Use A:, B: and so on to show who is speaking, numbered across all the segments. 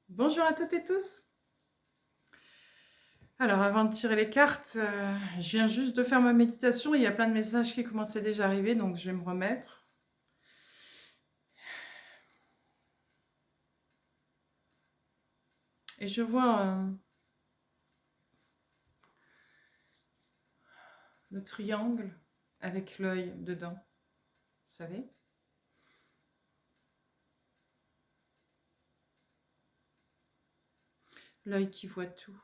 A: Bonjour à toutes et tous. Alors, avant de tirer les cartes, je viens juste de faire ma méditation. Il y a plein de messages qui commençaient déjà à arriver, donc je vais me remettre. Et je vois le triangle avec l'œil dedans, vous savez? L'œil qui voit tout.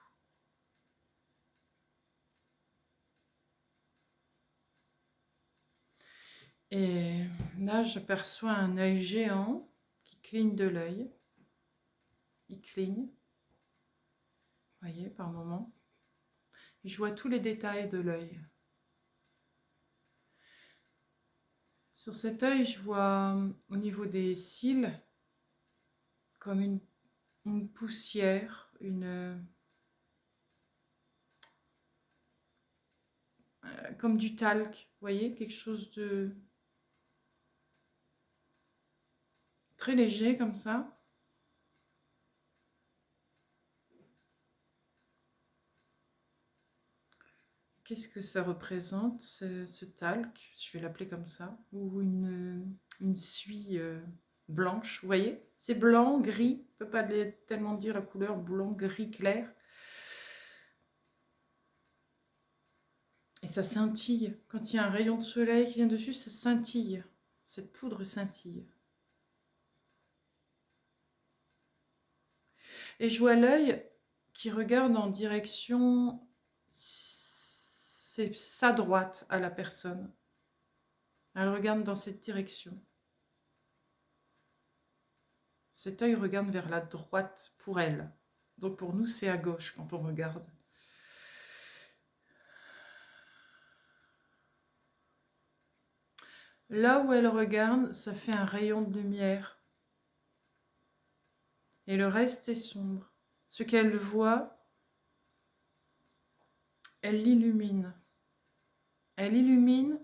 A: Et là, je perçois un œil géant qui cligne de l'œil. Il cligne, vous voyez, par moments. Et je vois tous les détails de l'œil. Sur cet œil, je vois au niveau des cils comme une poussière, comme du talc, vous voyez, quelque chose de très léger comme ça. Qu'est-ce que ça représente, ce talc? Je vais l'appeler comme ça. Ou une suie blanche, vous voyez? C'est blanc, gris, on ne peut pas tellement dire la couleur, blanc, gris, clair. Et ça scintille. Quand il y a un rayon de soleil qui vient dessus, ça scintille. Cette poudre scintille. Et je vois l'œil qui regarde en direction, c'est sa droite à la personne. Elle regarde dans cette direction. Cet œil regarde vers la droite pour elle. Donc pour nous, c'est à gauche quand on regarde. Là où elle regarde, ça fait un rayon de lumière. Et le reste est sombre. Ce qu'elle voit, elle l'illumine. Elle illumine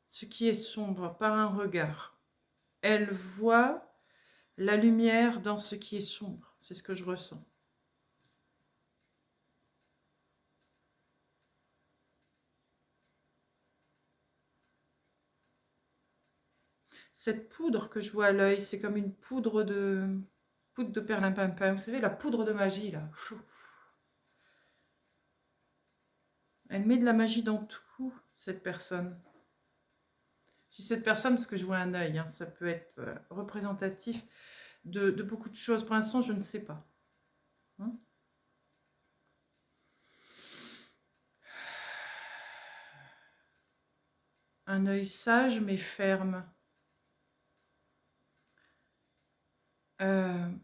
A: ce qui est sombre par un regard. Elle voit la lumière dans ce qui est sombre. C'est ce que je ressens. Cette poudre que je vois à l'œil, c'est comme une poudre de perlimpinpin. Vous savez, la poudre de magie, là. Elle met de la magie dans tout, cette personne. Je dis cette personne parce que je vois un œil. Hein. Ça peut être représentatif de beaucoup de choses. Pour l'instant, je ne sais pas. Hein? Un œil sage mais ferme. Un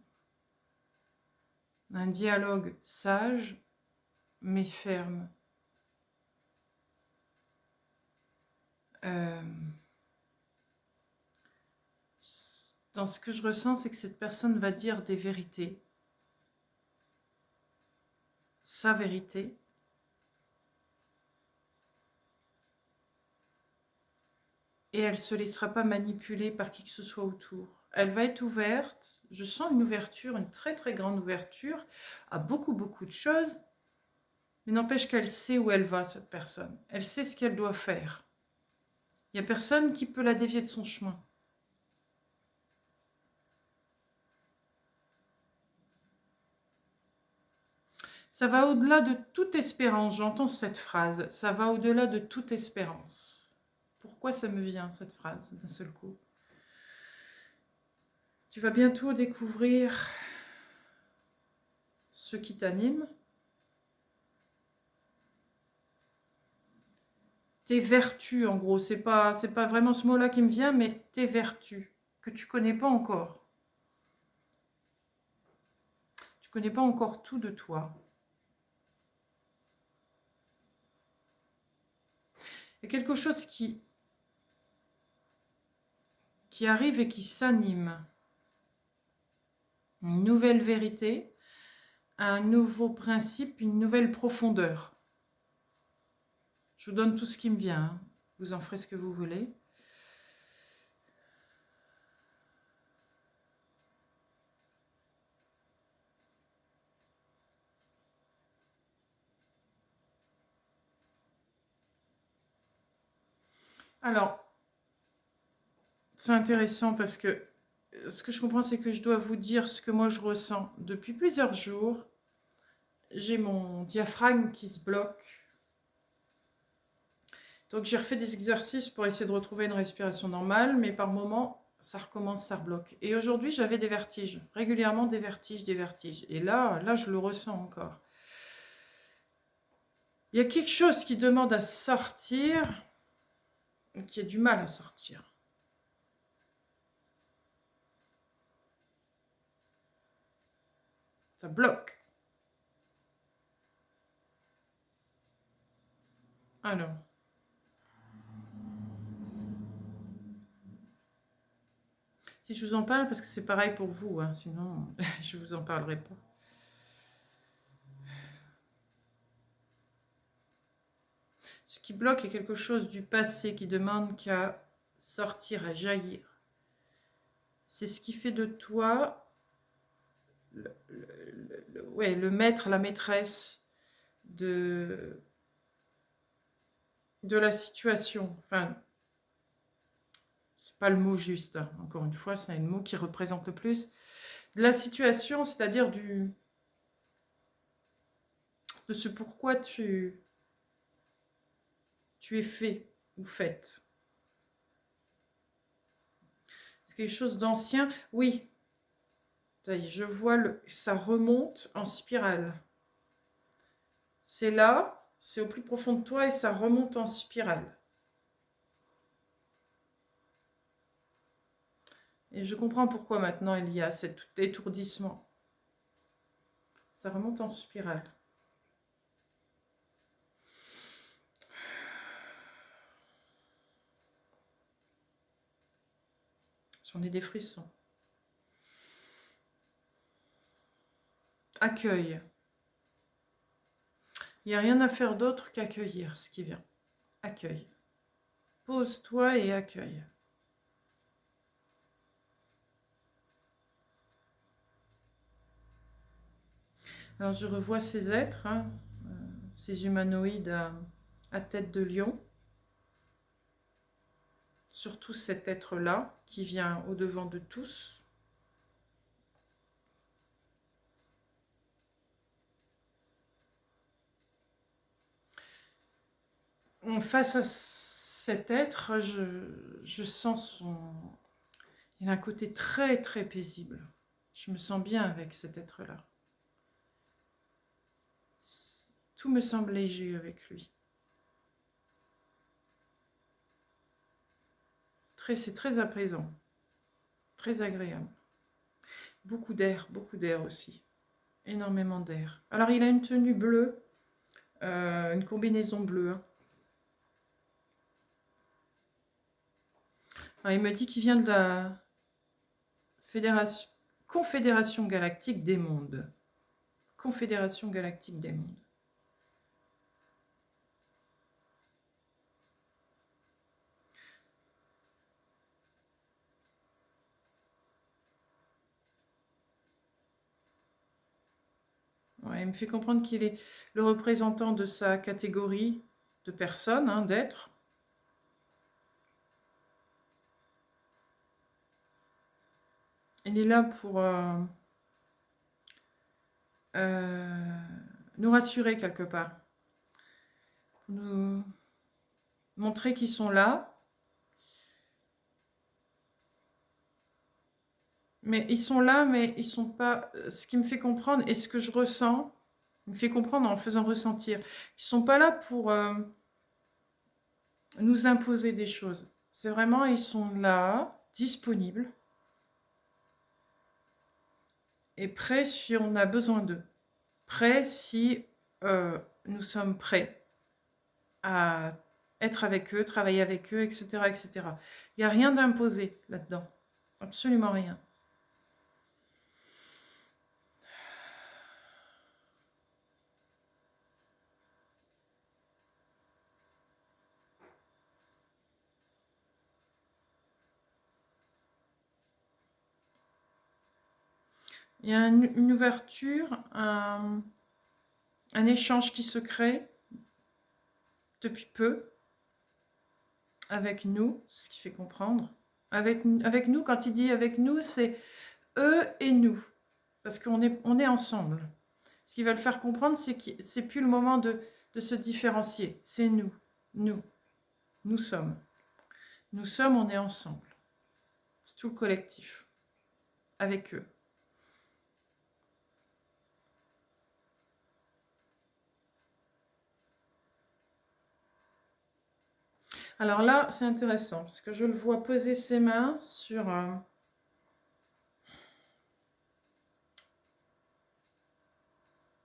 A: dialogue sage mais ferme. Dans ce que je ressens, c'est que cette personne va dire des vérités. Sa vérité. Et elle ne se laissera pas manipuler par qui que ce soit autour. Elle va être ouverte. Je sens une ouverture, une très très grande ouverture à beaucoup de choses. Mais n'empêche qu'elle sait où elle va, cette personne. Elle sait ce qu'elle doit faire. Il n'y a personne qui peut la dévier de son chemin. Ça va au-delà de toute espérance. J'entends cette phrase. Ça va au-delà de toute espérance. Pourquoi ça me vient, cette phrase, d'un seul coup? Tu vas bientôt découvrir ce qui t'anime, tes vertus, en gros. C'est pas vraiment ce mot-là qui me vient, mais tes vertus, que tu connais pas encore. Tu connais pas encore tout de toi. Il y a quelque chose qui arrive et qui s'anime. Une nouvelle vérité, un nouveau principe, une nouvelle profondeur. Je vous donne tout ce qui me vient. Hein. Vous en ferez ce que vous voulez. Alors, c'est intéressant parce que ce que je comprends, c'est que je dois vous dire ce que moi je ressens. Depuis plusieurs jours, j'ai mon diaphragme qui se bloque. Donc j'ai refait des exercices pour essayer de retrouver une respiration normale, mais par moments, ça recommence, ça rebloque. Et aujourd'hui, j'avais des vertiges, régulièrement des vertiges, des vertiges. Et là, je le ressens encore. Il y a quelque chose qui demande à sortir, qui a du mal à sortir. Ça bloque. Alors. Si je vous en parle, parce que c'est pareil pour vous, hein, sinon je ne vous en parlerai pas. Ce qui bloque est quelque chose du passé qui demande qu'à sortir, à jaillir. C'est ce qui fait de toi le maître, la maîtresse de la situation. Enfin, c'est pas le mot juste, hein. Encore une fois, c'est un mot qui représente le plus. De la situation, c'est-à-dire de ce pourquoi tu es fait ou faite. C'est quelque chose d'ancien. Oui, ça y est, je vois, ça remonte en spirale. C'est là, c'est au plus profond de toi et ça remonte en spirale. Et je comprends pourquoi maintenant il y a cet étourdissement. Ça remonte en spirale. J'en ai des frissons. Accueille. Il n'y a rien à faire d'autre qu'accueillir ce qui vient. Accueille. Pose-toi et accueille. Alors je revois ces êtres, hein, ces humanoïdes à tête de lion. Surtout cet être-là qui vient au-devant de tous. Face à cet être, je sens il a un côté très très paisible. Je me sens bien avec cet être-là. Tout me semble léger avec lui. C'est très apaisant, très agréable. Beaucoup d'air aussi. Énormément d'air. Alors il a une tenue bleue, une combinaison bleue. Hein. Alors, il me dit qu'il vient de la Confédération Galactique des Mondes. Confédération Galactique des Mondes. Ouais, il me fait comprendre qu'il est le représentant de sa catégorie de personnes, hein, d'êtres. Il est là pour nous rassurer quelque part. Nous montrer qu'ils sont là. Mais ils sont là, mais ils sont pas... Ce qui me fait comprendre, et ce que je ressens, me fait comprendre en faisant ressentir. Ils ne sont pas là pour nous imposer des choses. C'est vraiment, ils sont là, disponibles, et prêts si on a besoin d'eux. Prêts si nous sommes prêts à être avec eux, travailler avec eux, etc. etc. Il n'y a rien d'imposé là-dedans. Absolument rien. Il y a une ouverture, un échange qui se crée depuis peu. avec nous, c'est ce qu'il fait comprendre. Avec nous, quand il dit avec nous, c'est eux et nous. Parce qu'on est ensemble. Ce qu'ils veulent faire comprendre, c'est que c'est plus le moment de se différencier. C'est nous. Nous. Nous sommes. Nous sommes, on est ensemble. C'est tout le collectif. Avec eux. Alors là, c'est intéressant, parce que je le vois poser ses mains sur...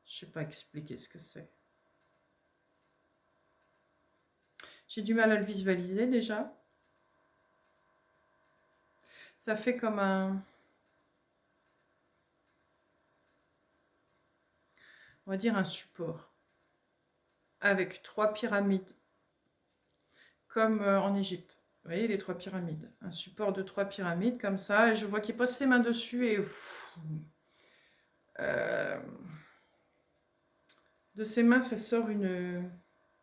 A: je sais pas expliquer ce que c'est. J'ai du mal à le visualiser déjà. Ça fait comme un... on va dire un support. Avec 3 pyramides. Comme en Égypte. Vous voyez les 3 pyramides. Un support de 3 pyramides comme ça. Et je vois qu'il pose ses mains dessus et... de ses mains, ça sort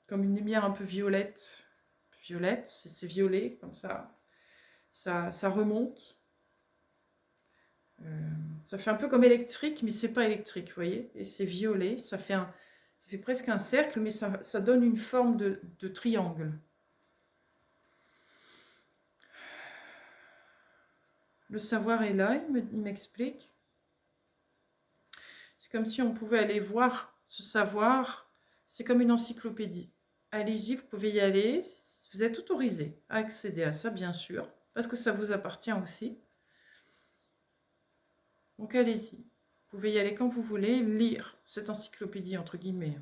A: comme une lumière un peu violette. Violette, c'est violet, comme ça. Ça remonte. Ça fait un peu comme électrique, mais c'est pas électrique, vous voyez. Et c'est violet, ça fait presque un cercle, mais ça donne une forme de triangle. Le savoir est là, il m'explique. C'est comme si on pouvait aller voir ce savoir. C'est comme une encyclopédie. Allez-y, vous pouvez y aller. Vous êtes autorisé à accéder à ça, bien sûr, parce que ça vous appartient aussi. Donc allez-y. Vous pouvez y aller quand vous voulez, lire cette encyclopédie, entre guillemets.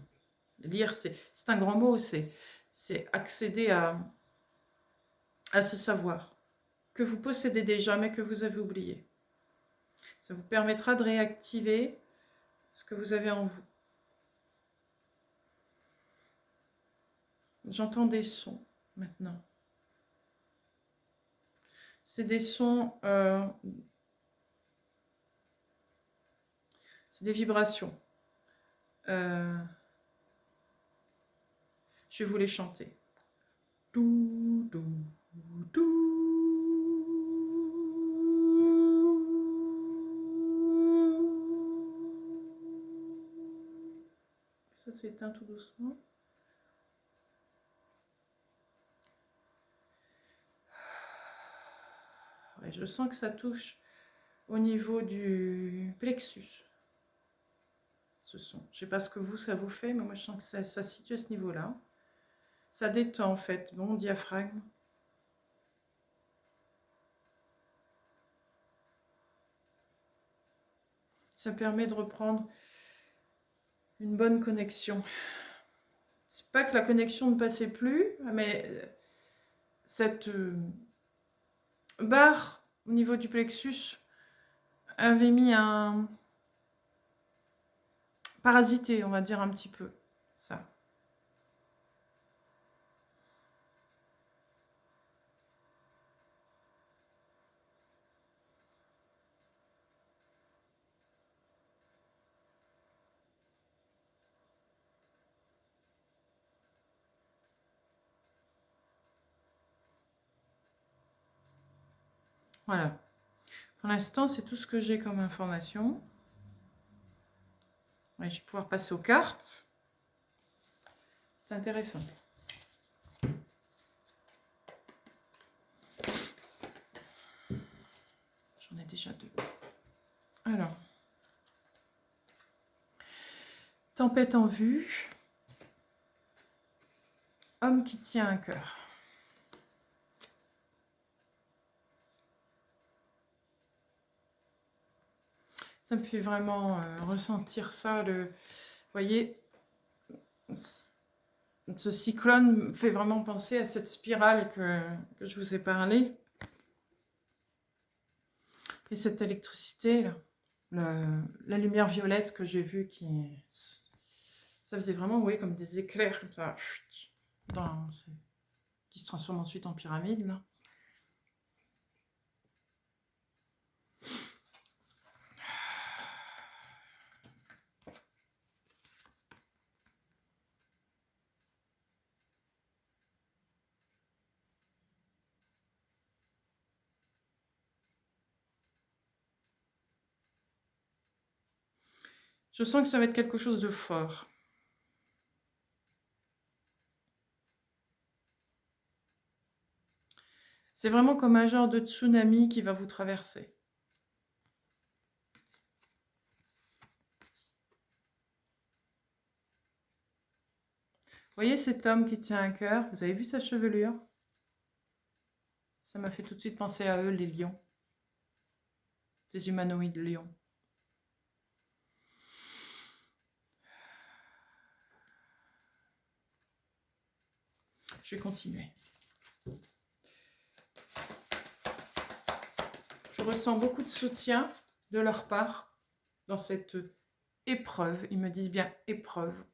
A: Lire, c'est un grand mot, c'est accéder à ce savoir que vous possédez déjà, mais que vous avez oublié. Ça vous permettra de réactiver ce que vous avez en vous. J'entends des sons maintenant. C'est des sons, c'est des vibrations. Je vais vous les chanter. Dou, dou, dou. Ça s'éteint tout doucement. Ouais, je sens que ça touche au niveau du plexus. Ce son. Je ne sais pas ce que ça vous fait, mais moi je sens que ça se situe à ce niveau-là. Ça détend en fait mon diaphragme. Ça permet de reprendre une bonne connexion. C'est pas que la connexion ne passait plus, mais cette barre au niveau du plexus avait mis un parasité, on va dire un petit peu. Ça. Voilà. Pour l'instant, c'est tout ce que j'ai comme information. Ouais, je vais pouvoir passer aux cartes. C'est intéressant. J'en ai déjà 2. Alors. Tempête en vue. Homme qui tient un cœur. Ça me fait vraiment ressentir ça. Vous voyez, ce cyclone me fait vraiment penser à cette spirale que je vous ai parlé. Et cette électricité, là, la lumière violette que j'ai vue, ça faisait vraiment, oui, comme des éclairs, comme ça, qui se transforment ensuite en pyramide, là. Je sens que ça va être quelque chose de fort. C'est vraiment comme un genre de tsunami qui va vous traverser. Vous voyez cet homme qui tient un cœur? Vous avez vu sa chevelure? Ça m'a fait tout de suite penser à eux, les lions. Ces humanoïdes lions. Je vais continuer. Je ressens beaucoup de soutien de leur part dans cette épreuve. Ils me disent bien épreuve.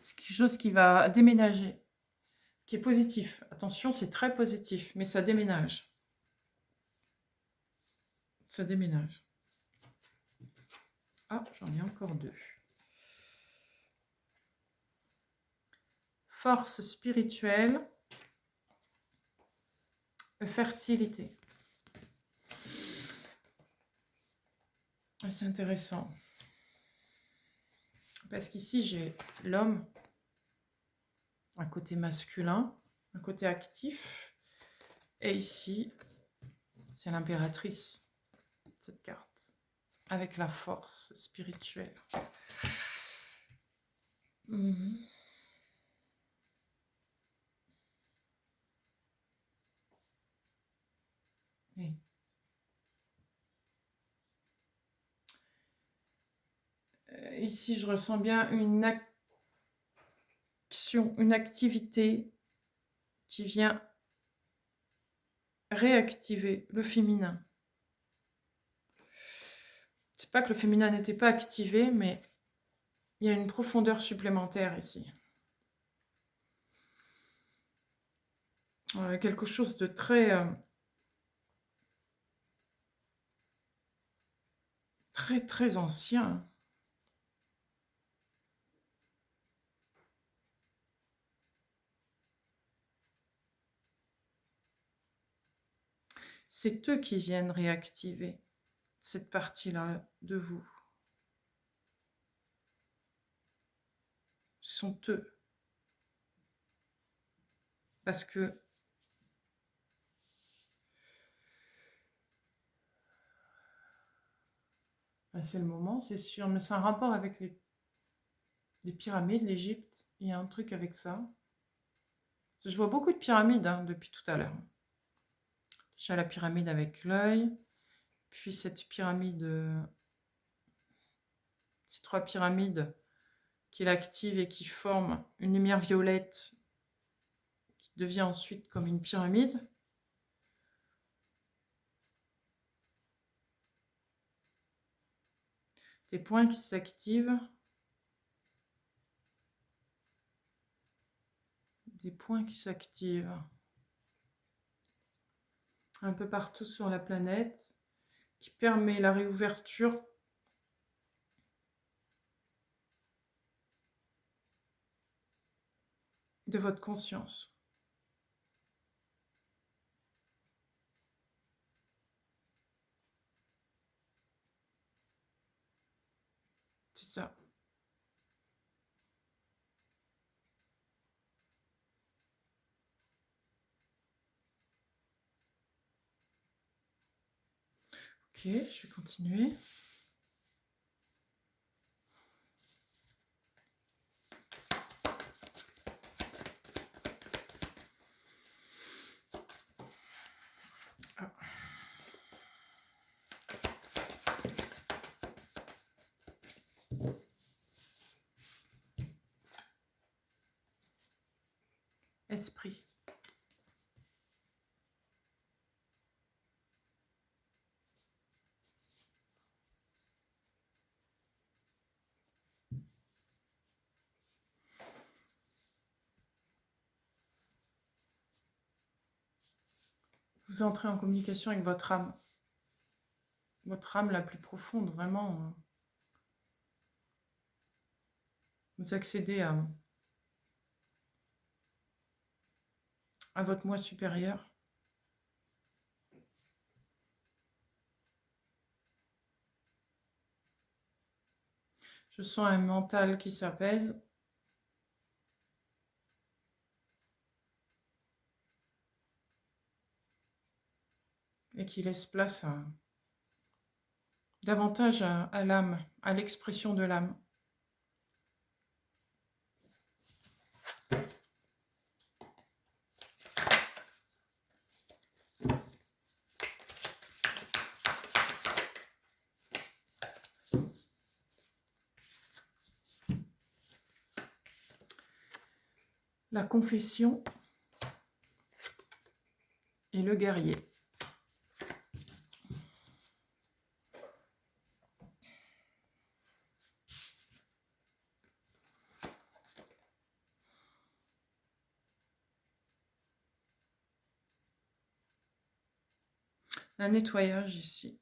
A: C'est quelque chose qui va déménager, qui est positif. Attention, c'est très positif, mais ça déménage. Ça déménage. Ah, j'en ai encore deux. Force spirituelle, fertilité. C'est intéressant. Parce qu'ici, j'ai l'homme, un côté masculin, un côté actif. Et ici, c'est l'impératrice, cette carte, avec la force spirituelle. Oui. Ici, je ressens bien une action, une activité qui vient réactiver le féminin. C'est pas que le féminin n'était pas activé, mais il y a une profondeur supplémentaire ici. Quelque chose de très, très ancien. C'est eux qui viennent réactiver cette partie-là de vous. Ce sont eux. Parce que c'est le moment, c'est sûr, mais c'est un rapport avec les pyramides, l'Égypte. Il y a un truc avec ça. Je vois beaucoup de pyramides depuis tout à l'heure. J'ai la pyramide avec l'œil, puis cette pyramide, ces trois pyramides qui l'activent et qui forment une lumière violette qui devient ensuite comme une pyramide. Des points qui s'activent. Des points qui s'activent un peu partout sur la planète, qui permet la réouverture de votre conscience. C'est ça. Ok, je vais continuer. Ah. Esprit. Vous entrez en communication avec votre âme la plus profonde, vraiment. Vous accédez à votre moi supérieur. Je sens un mental qui s'apaise. Et qui laisse place davantage à l'âme, à l'expression de l'âme. La confession et le guerrier. Un nettoyage ici.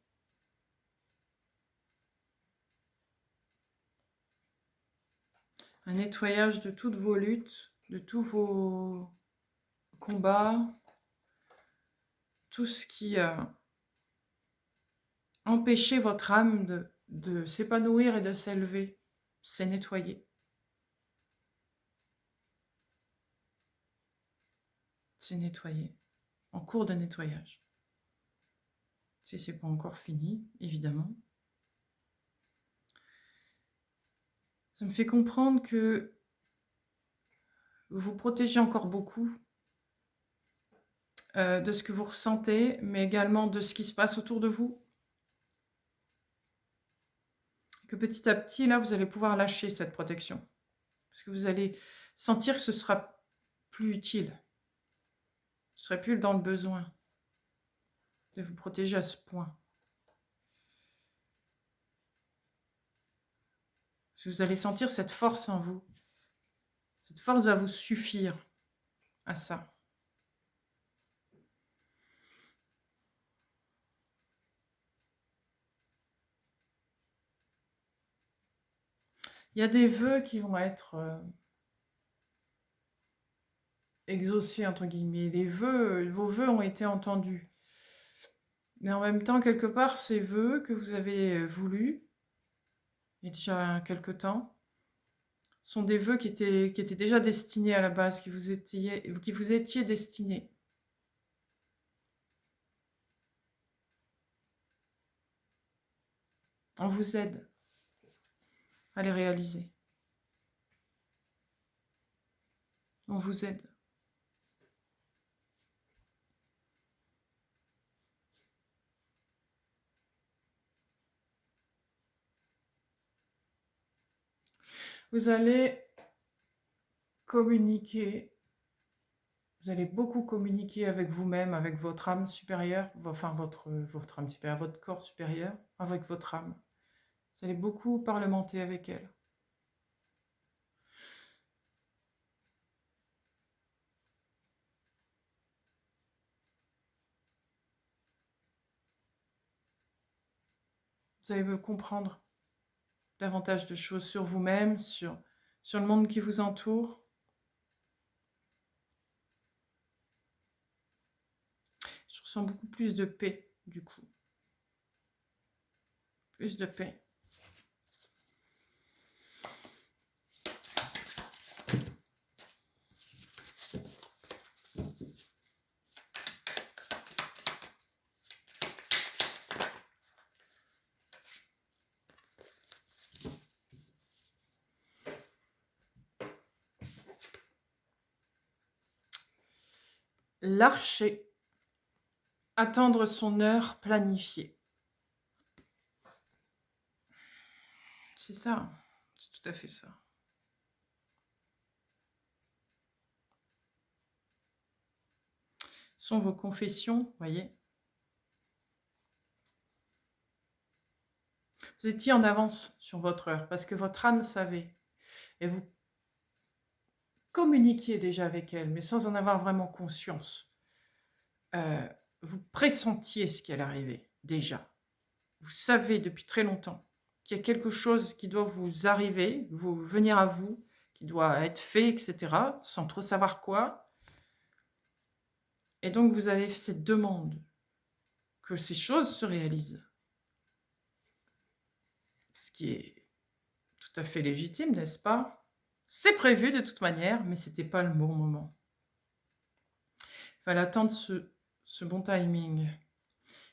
A: Un nettoyage de toutes vos luttes, de tous vos combats, tout ce qui empêchait votre âme de s'épanouir et de s'élever. C'est nettoyé. C'est nettoyé. En cours de nettoyage. Si ce n'est pas encore fini, évidemment. Ça me fait comprendre que vous vous protégez encore beaucoup de ce que vous ressentez, mais également de ce qui se passe autour de vous. Que petit à petit, là, vous allez pouvoir lâcher cette protection. Parce que vous allez sentir que ce sera plus utile. Vous ne serez plus dans le besoin de vous protéger à ce point. Parce que vous allez sentir cette force en vous. Cette force va vous suffire à ça. Il y a des vœux qui vont être exaucés, entre guillemets. Vos vœux ont été entendus. Mais en même temps, quelque part, ces vœux que vous avez voulus, il y a déjà quelque temps, sont des vœux qui étaient déjà destinés à la base, qui vous étiez destinés. On vous aide à les réaliser. On vous aide. Vous allez communiquer, vous allez beaucoup communiquer avec vous-même, avec votre âme supérieure, enfin votre âme supérieure, votre corps supérieur, avec votre âme. Vous allez beaucoup parlementer avec elle. Vous allez me comprendre davantage de choses sur vous-même, sur le monde qui vous entoure. Je ressens beaucoup plus de paix, du coup. Plus de paix. L'archer. Attendre son heure planifiée. C'est ça, c'est tout à fait ça. Ce sont vos confessions, voyez. Vous étiez en avance sur votre heure parce que votre âme savait. Et vous communiquiez déjà avec elle, mais sans en avoir vraiment conscience. Vous pressentiez ce qui allait arriver, déjà. Vous savez depuis très longtemps qu'il y a quelque chose qui doit vous arriver, venir à vous, qui doit être fait, etc., sans trop savoir quoi. Et donc, vous avez fait cette demande que ces choses se réalisent. Ce qui est tout tout à fait légitime, n'est-ce pas? C'est prévu de toute manière, mais c'était pas le bon moment. Il fallait attendre ce bon timing.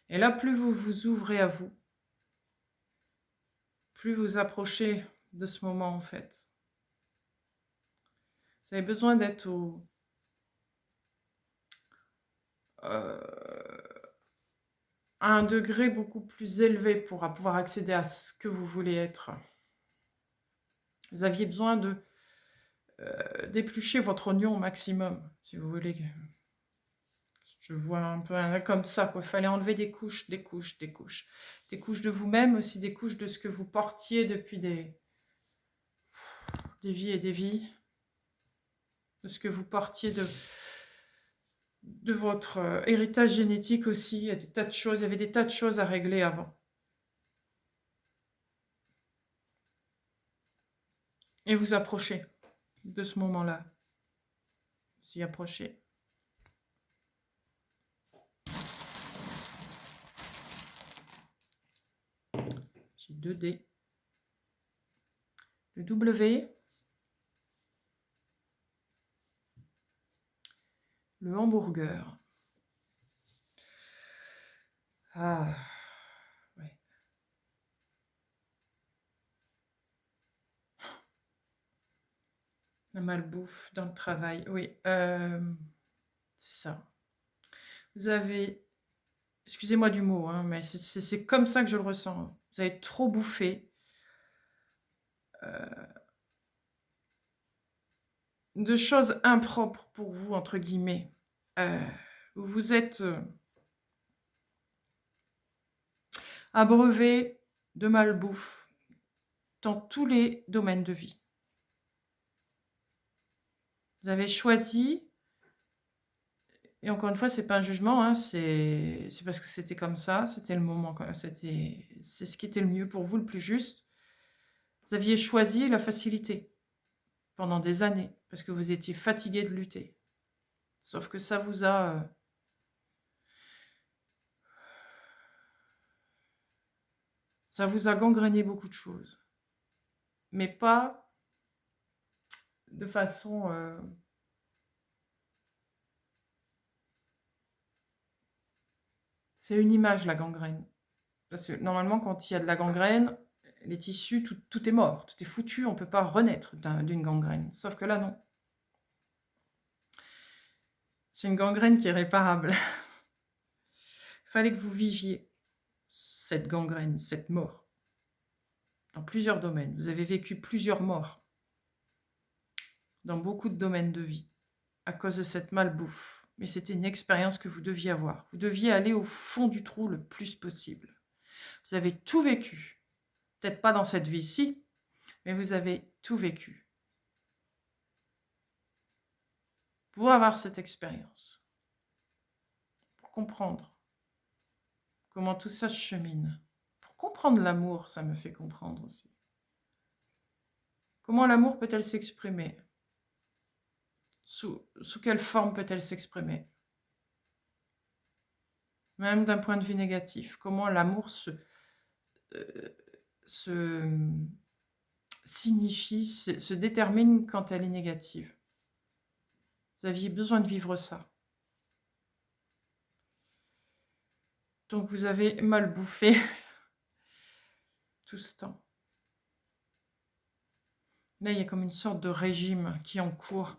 A: Et là, plus vous vous ouvrez à vous, plus vous approchez de ce moment, en fait. Vous avez besoin d'être à un degré beaucoup plus élevé pour pouvoir accéder à ce que vous voulez être. Vous aviez besoin de d'éplucher votre oignon au maximum, si vous voulez. Je vois un peu comme ça, quoi. Il fallait enlever des couches, des couches, des couches. Des couches de vous-même, aussi des couches de ce que vous portiez depuis des vies et des vies. De ce que vous portiez de votre héritage génétique aussi. Il y a des tas de choses, il y avait des tas de choses à régler avant. Et vous approchez de ce moment-là. Vous y approchez. J'ai 2 dés. Le W. Le hamburger. Ah, ouais. La malbouffe dans le travail. Oui, c'est ça. Vous avez... Excusez-moi du mot, hein, mais c'est comme ça que je le ressens. Vous avez trop bouffé. De choses impropres pour vous, entre guillemets. Vous êtes abreuvé de malbouffe dans tous les domaines de vie. Vous avez choisi, et encore une fois, c'est pas un jugement, hein, c'est parce que c'était comme ça, c'était le moment, c'est ce qui était le mieux pour vous, le plus juste. Vous aviez choisi la facilité pendant des années, parce que vous étiez fatigué de lutter. Sauf que ça vous a gangréné beaucoup de choses. Mais pas de façon... C'est une image, la gangrène. Parce que normalement, quand il y a de la gangrène, les tissus, tout est mort, tout est foutu, on ne peut pas renaître d'une gangrène. Sauf que là, non. C'est une gangrène qui est réparable. Il fallait que vous viviez cette gangrène, cette mort, dans plusieurs domaines. Vous avez vécu plusieurs morts dans beaucoup de domaines de vie à cause de cette malbouffe. Mais c'était une expérience que vous deviez avoir. Vous deviez aller au fond du trou le plus possible. Vous avez tout vécu. Peut-être pas dans cette vie-ci, mais vous avez tout vécu. Pour avoir cette expérience. Pour comprendre comment tout ça se chemine. Pour comprendre l'amour, ça me fait comprendre aussi. Comment l'amour peut-elle s'exprimer? Sous quelle forme peut-elle s'exprimer? Même d'un point de vue négatif. Comment l'amour signifie, se détermine quand elle est négative. Vous aviez besoin de vivre ça. Donc vous avez mal bouffé tout ce temps. Là, il y a comme une sorte de régime qui est en cours.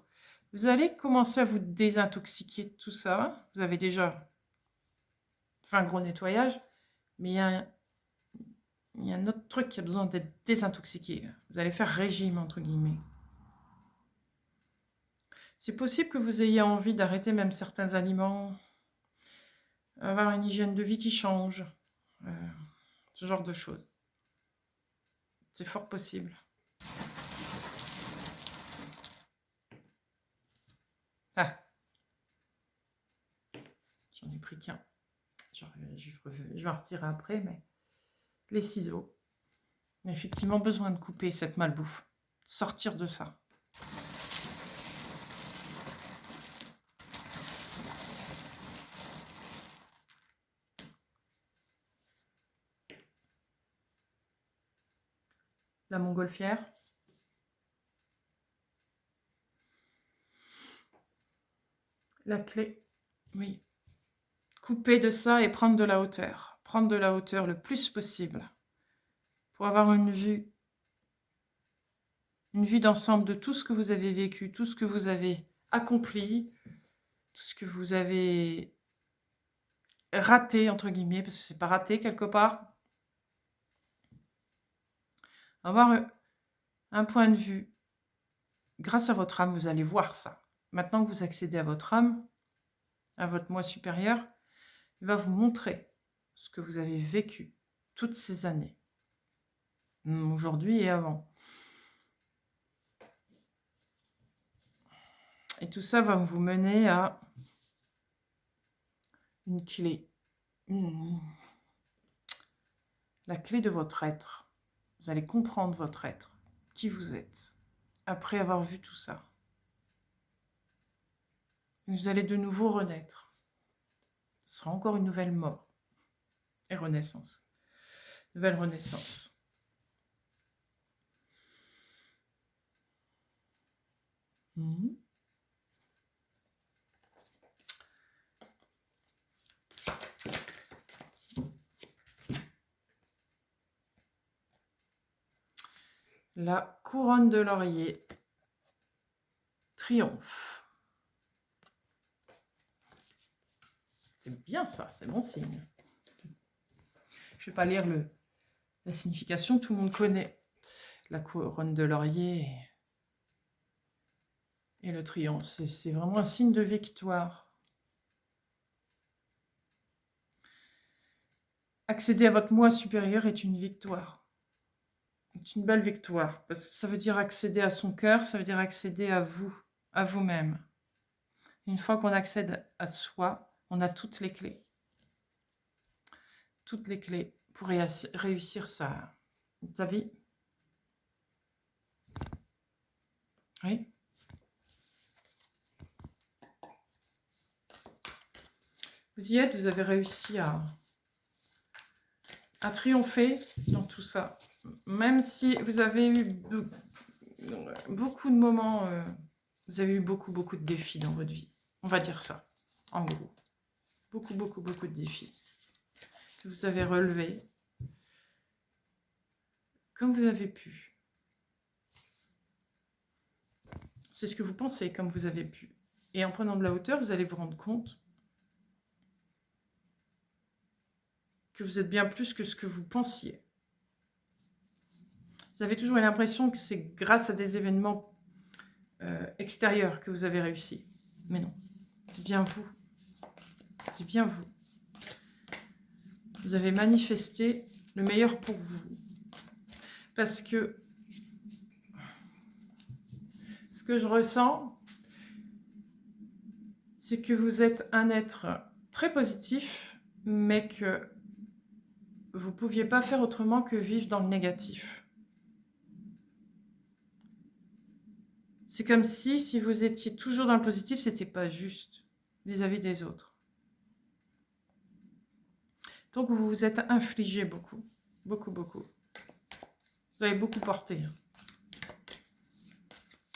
A: Vous allez commencer à vous désintoxiquer de tout ça. Vous avez déjà fait un gros nettoyage, mais il y a un autre truc qui a besoin d'être désintoxiqué. Vous allez faire régime, entre guillemets. C'est possible que vous ayez envie d'arrêter même certains aliments, avoir une hygiène de vie qui change, ce genre de choses. C'est fort possible. Ah, j'en ai pris qu'un. Je vais en retirer après, mais les ciseaux. On a effectivement besoin de couper cette malbouffe, sortir de ça. la montgolfière. La clé, oui. Couper de ça et prendre de la hauteur. Prendre de la hauteur le plus possible pour avoir une vue d'ensemble de tout ce que vous avez vécu, tout ce que vous avez accompli, tout ce que vous avez raté, entre guillemets, parce que c'est pas raté quelque part. Avoir un point de vue. Grâce à votre âme, vous allez voir ça. Maintenant que vous accédez à votre âme, à votre moi supérieur, il va vous montrer ce que vous avez vécu toutes ces années, aujourd'hui et avant. Et tout ça va vous mener à une clé. La clé de votre être. Vous allez comprendre votre être, qui vous êtes, après avoir vu tout ça. Vous allez de nouveau renaître. Ce sera encore une nouvelle mort et renaissance. Nouvelle renaissance. La couronne de laurier. Triomphe. C'est bien ça, c'est bon signe. Je ne vais pas lire la signification, tout le monde connaît. La couronne de laurier et le triomphe, c'est vraiment un signe de victoire. Accéder à votre moi supérieur est une victoire. C'est une belle victoire. Parce que ça veut dire accéder à son cœur, ça veut dire accéder à vous, à vous-même. Une fois qu'on accède à soi, on a toutes les clés. Toutes les clés pour réussir sa vie. Oui. Vous y êtes, vous avez réussi à triompher dans tout ça. Même si vous avez eu beaucoup de moments, vous avez eu beaucoup de défis dans votre vie. On va dire ça, en gros. Beaucoup de défis que vous avez relevés comme vous avez pu. C'est ce que vous pensez comme vous avez pu. Et en prenant de la hauteur, vous allez vous rendre compte que vous êtes bien plus que ce que vous pensiez. Vous avez toujours l'impression que c'est grâce à des événements extérieurs que vous avez réussi. Mais non, c'est bien vous. C'est bien vous. Vous avez manifesté le meilleur pour vous. Parce que ce que je ressens, c'est que vous êtes un être très positif, mais que vous ne pouviez pas faire autrement que vivre dans le négatif. C'est comme si vous étiez toujours dans le positif, ce n'était pas juste vis-à-vis des autres. Donc vous vous êtes infligé beaucoup. Vous avez beaucoup porté.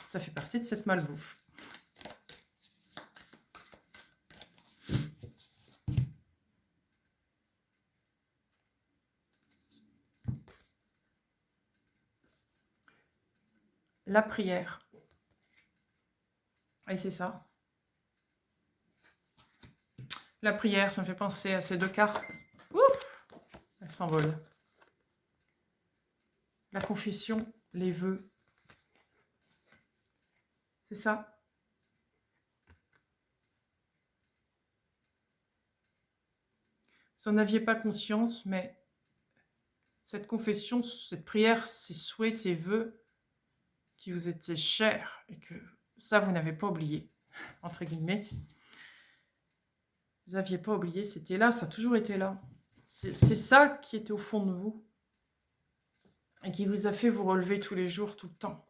A: Ça fait partie de cette malbouffe. La prière. Et c'est ça. La prière, ça me fait penser à ces deux cartes. Ouf, elles s'envolent. La confession, les vœux. C'est ça. Vous n'en aviez pas conscience, mais cette confession, cette prière, ces souhaits, ces vœux qui vous étaient chers et que ça, vous n'avez pas oublié, entre guillemets. Vous n'aviez pas oublié, c'était là, ça a toujours été là. C'est ça qui était au fond de vous et qui vous a fait vous relever tous les jours, tout le temps.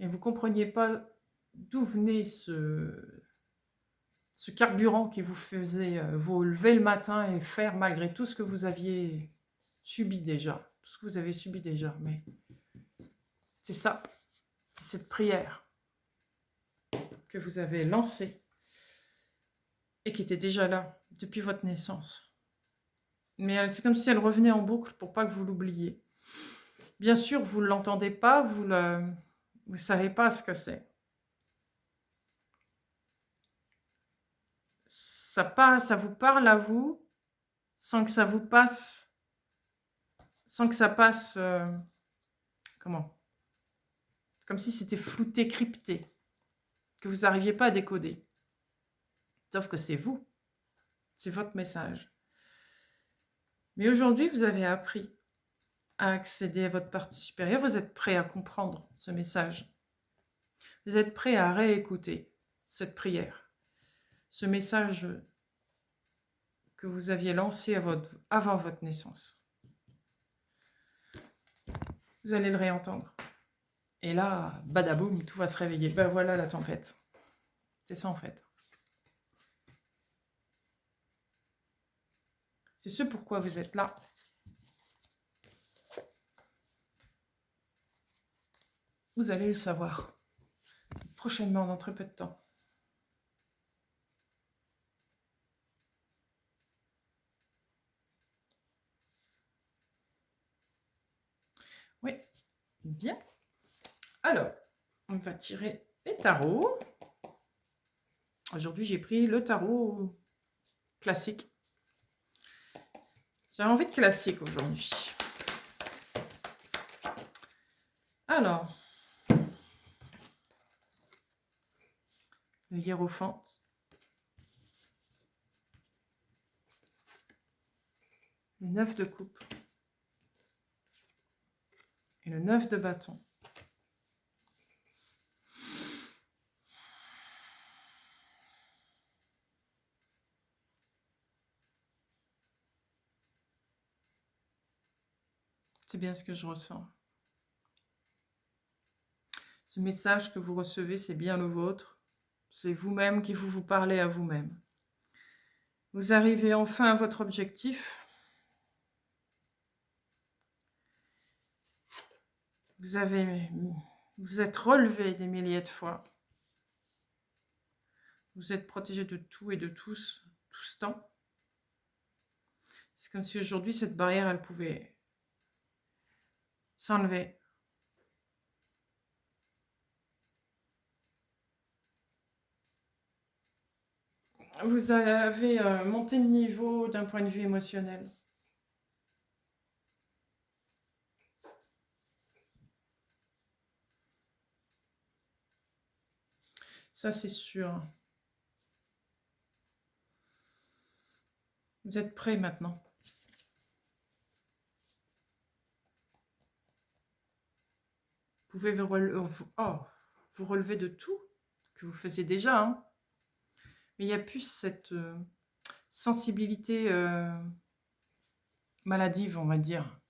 A: Et vous ne compreniez pas d'où venait ce carburant qui vous faisait vous lever le matin et faire malgré tout ce que vous aviez subi déjà. Tout ce que vous avez subi déjà. Mais C'est ça, c'est cette prière que vous avez lancée et qui était déjà là depuis votre naissance. Mais c'est comme si elle revenait en boucle pour pas que vous l'oubliez. Bien sûr, vous ne l'entendez pas, vous ne savez pas ce que c'est. Ça vous parle à vous sans que ça vous passe, sans que ça passe, comment? C'est comme si c'était flouté, crypté, que vous n'arriviez pas à décoder. Sauf que c'est vous, c'est votre message. Mais aujourd'hui, vous avez appris à accéder à votre partie supérieure, vous êtes prêt à comprendre ce message. Vous êtes prêt à réécouter cette prière, ce message que vous aviez lancé avant votre naissance. Vous allez le réentendre. Et là, badaboum, tout va se réveiller. Ben voilà la tempête. C'est ça en fait. C'est ce pourquoi vous êtes là. Vous allez le savoir prochainement, dans très peu de temps. Oui, bien. Alors, on va tirer les tarots. Aujourd'hui, j'ai pris le tarot classique. J'ai envie de classique aujourd'hui. Alors, le hiérophante. Le 9 de coupe. Et le 9 de bâton. C'est bien ce que je ressens. Ce message que vous recevez, c'est bien le vôtre. C'est vous-même qui vous parlez à vous-même. Vous arrivez enfin à votre objectif. Vous êtes relevé des milliers de fois. Vous êtes protégé de tout et de tous, tout ce temps. C'est comme si aujourd'hui, cette barrière, elle pouvait s'enlever. Vous avez monté de niveau d'un point de vue émotionnel. Ça, c'est sûr. Vous êtes prêts maintenant. Vous pouvez vous relever de tout que vous faisiez déjà. Hein. Mais il n'y a plus cette sensibilité maladive, on va dire,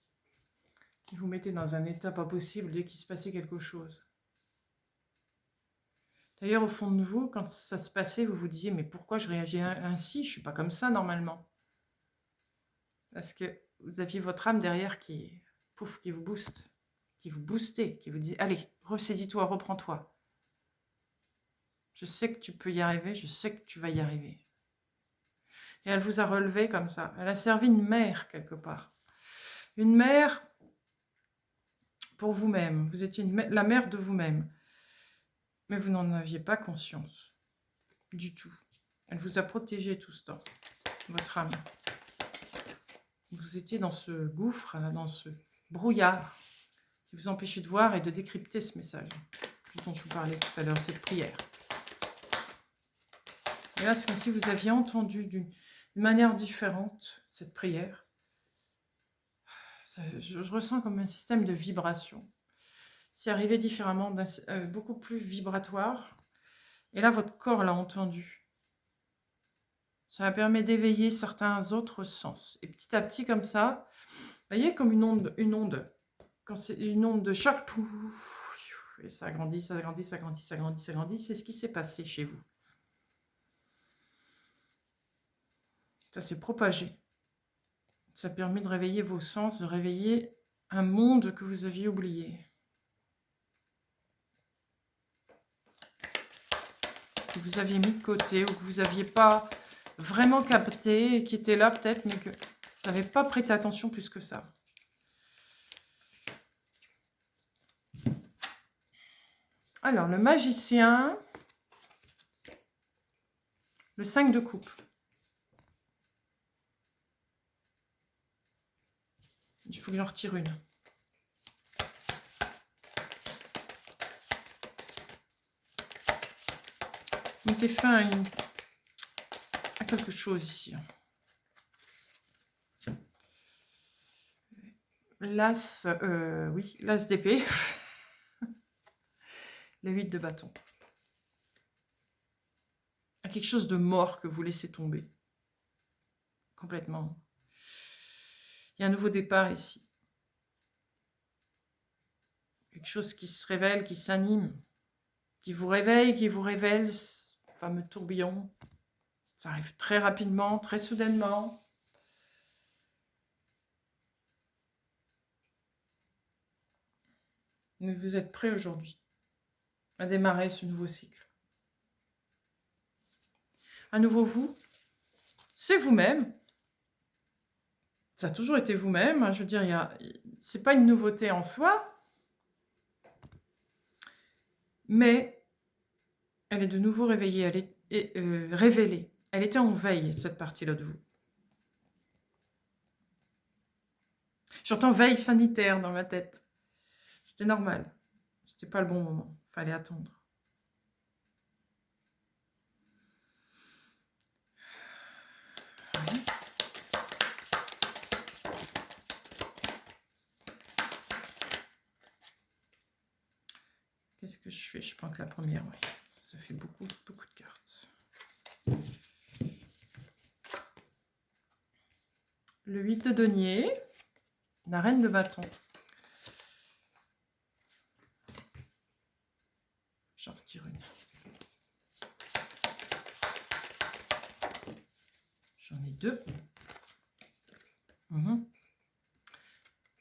A: qui vous mettait dans un état pas possible dès qu'il se passait quelque chose. D'ailleurs, au fond de vous, quand ça se passait, vous vous disiez « Mais pourquoi je réagis ainsi? Je ne suis pas comme ça normalement. » Parce que vous aviez votre âme derrière qui vous booste, qui vous boostait, qui vous disait « Allez, ressaisis-toi, reprends-toi. Je sais que tu peux y arriver, je sais que tu vas y arriver. » Et elle vous a relevé comme ça. Elle a servi une mère quelque part. Une mère pour vous-même. Vous étiez la mère de vous-même. Mais vous n'en aviez pas conscience. Du tout. Elle vous a protégé tout ce temps. Votre âme. Vous étiez dans ce gouffre, dans ce brouillard qui vous empêchait de voir et de décrypter ce message dont je vous parlais tout à l'heure, cette prière. Et là, c'est comme si vous aviez entendu d'une manière différente cette prière. Je ressens comme un système de vibration. C'est arrivé différemment, beaucoup plus vibratoire. Et là, votre corps l'a entendu. Ça permet d'éveiller certains autres sens. Et petit à petit, comme ça, vous voyez, comme une onde. Quand c'est une onde de choc, et ça grandit, ça grandit, ça grandit, ça grandit, ça grandit. C'est ce qui s'est passé chez vous. Ça s'est propagé. Ça permet de réveiller vos sens, de réveiller un monde que vous aviez oublié. que vous aviez mis de côté ou que vous n'aviez pas vraiment capté et qui était là peut-être, mais que vous n'avez pas prêté attention plus que ça. Alors, le magicien, le 5 de coupe. Il faut que j'en retire une. Mettez fin à quelque chose ici. L'as, oui, l'as d'épée. Le 8 de bâton. À quelque chose de mort que vous laissez tomber. Complètement. Il y a un nouveau départ ici. Quelque chose qui se révèle, qui s'anime, qui vous réveille, ce fameux tourbillon. Ça arrive très rapidement, très soudainement. Mais vous êtes prêts aujourd'hui à démarrer ce nouveau cycle. À nouveau vous, c'est vous-même. Ça a toujours été vous-même. Hein, je veux dire, c'est pas une nouveauté en soi. Mais elle est de nouveau réveillée, elle est révélée. Elle était en veille, cette partie-là de vous. J'entends veille sanitaire dans ma tête. C'était normal. C'était pas le bon moment. Il fallait attendre. Oui. Qu'est-ce que je fais? Je prends que la première, oui. Ça fait beaucoup de cartes. Le 8 de denier. La reine de bâton. J'en retire une. J'en ai deux.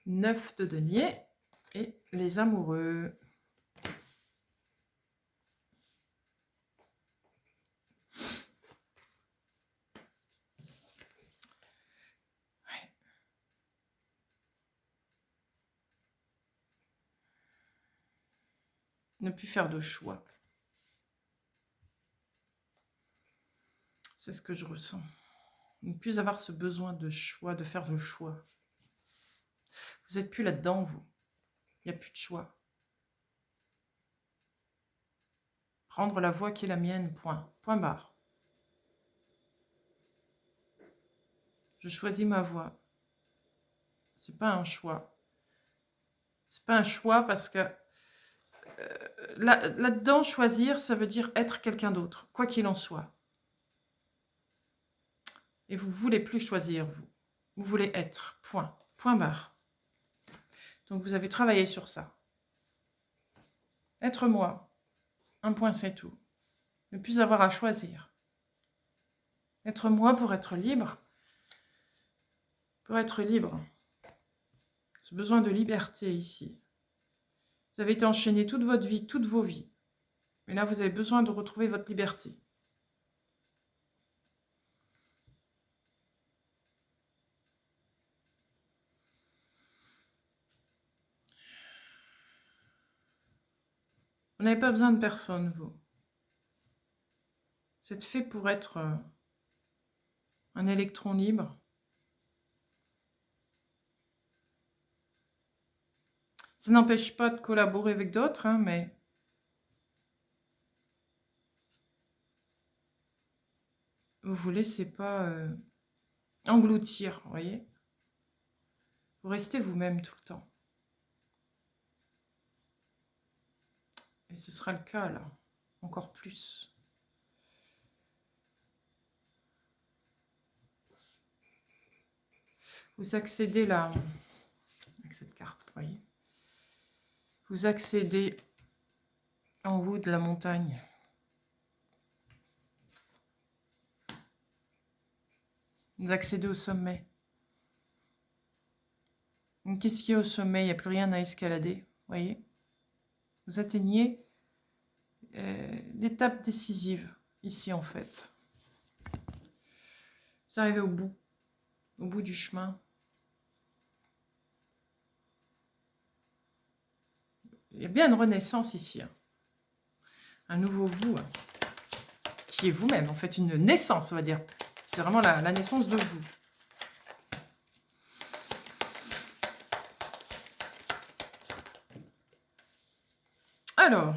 A: 9 de denier. Et les amoureux. Ne plus faire de choix. C'est ce que je ressens. Ne plus avoir ce besoin de choix, de faire le choix. Vous n'êtes plus là-dedans, vous. Il n'y a plus de choix. Prendre la voie qui est la mienne, point. Point barre. Je choisis ma voie. C'est pas un choix. C'est pas un choix parce que là-dedans, choisir, ça veut dire être quelqu'un d'autre, quoi qu'il en soit. Et vous ne voulez plus choisir, vous. Vous voulez être, point. Point barre. Donc, vous avez travaillé sur ça. Être moi. Un point, c'est tout. Ne plus avoir à choisir. Être moi pour être libre. Pour être libre. Ce besoin de liberté ici. Vous avez été enchaîné toute votre vie, toutes vos vies. Mais là, vous avez besoin de retrouver votre liberté. Vous n'avez pas besoin de personne, vous. Vous êtes fait pour être un électron libre. Ça n'empêche pas de collaborer avec d'autres, hein, mais vous ne vous laissez pas engloutir, vous voyez. Vous restez vous-même tout le temps. Et ce sera le cas, là, encore plus. Vous accédez là, avec cette carte, vous voyez. Vous accédez en haut de la montagne. Vous accédez au sommet. Qu'est-ce qu'il y a au sommet? Il n'y a plus rien à escalader, vous voyez. Vous atteignez l'étape décisive. ici en fait. Vous arrivez au bout du chemin. Il y a bien une renaissance ici. Hein. Un nouveau vous, hein, qui est vous-même, en fait, une naissance, on va dire. C'est vraiment la naissance de vous. Alors,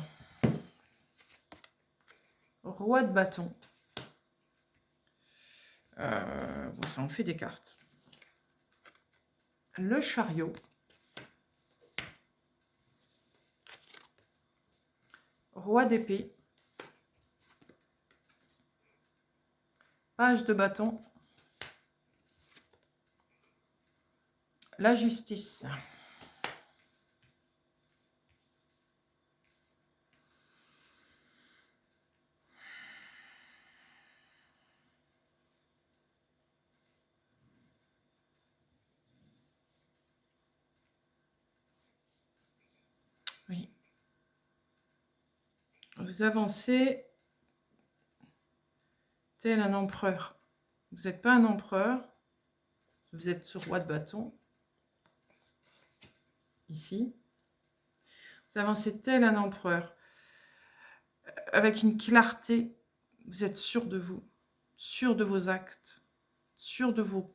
A: roi de bâton. Bon, ça en fait des cartes. Le chariot. Roi d'épée. Page de bâton. La justice. Oui. Vous avancez tel un empereur. Vous n'êtes pas un empereur. Vous êtes ce roi de bâton. Ici. Vous avancez tel un empereur. Avec une clarté. Vous êtes sûr de vous. Sûr de vos actes. Sûr de vos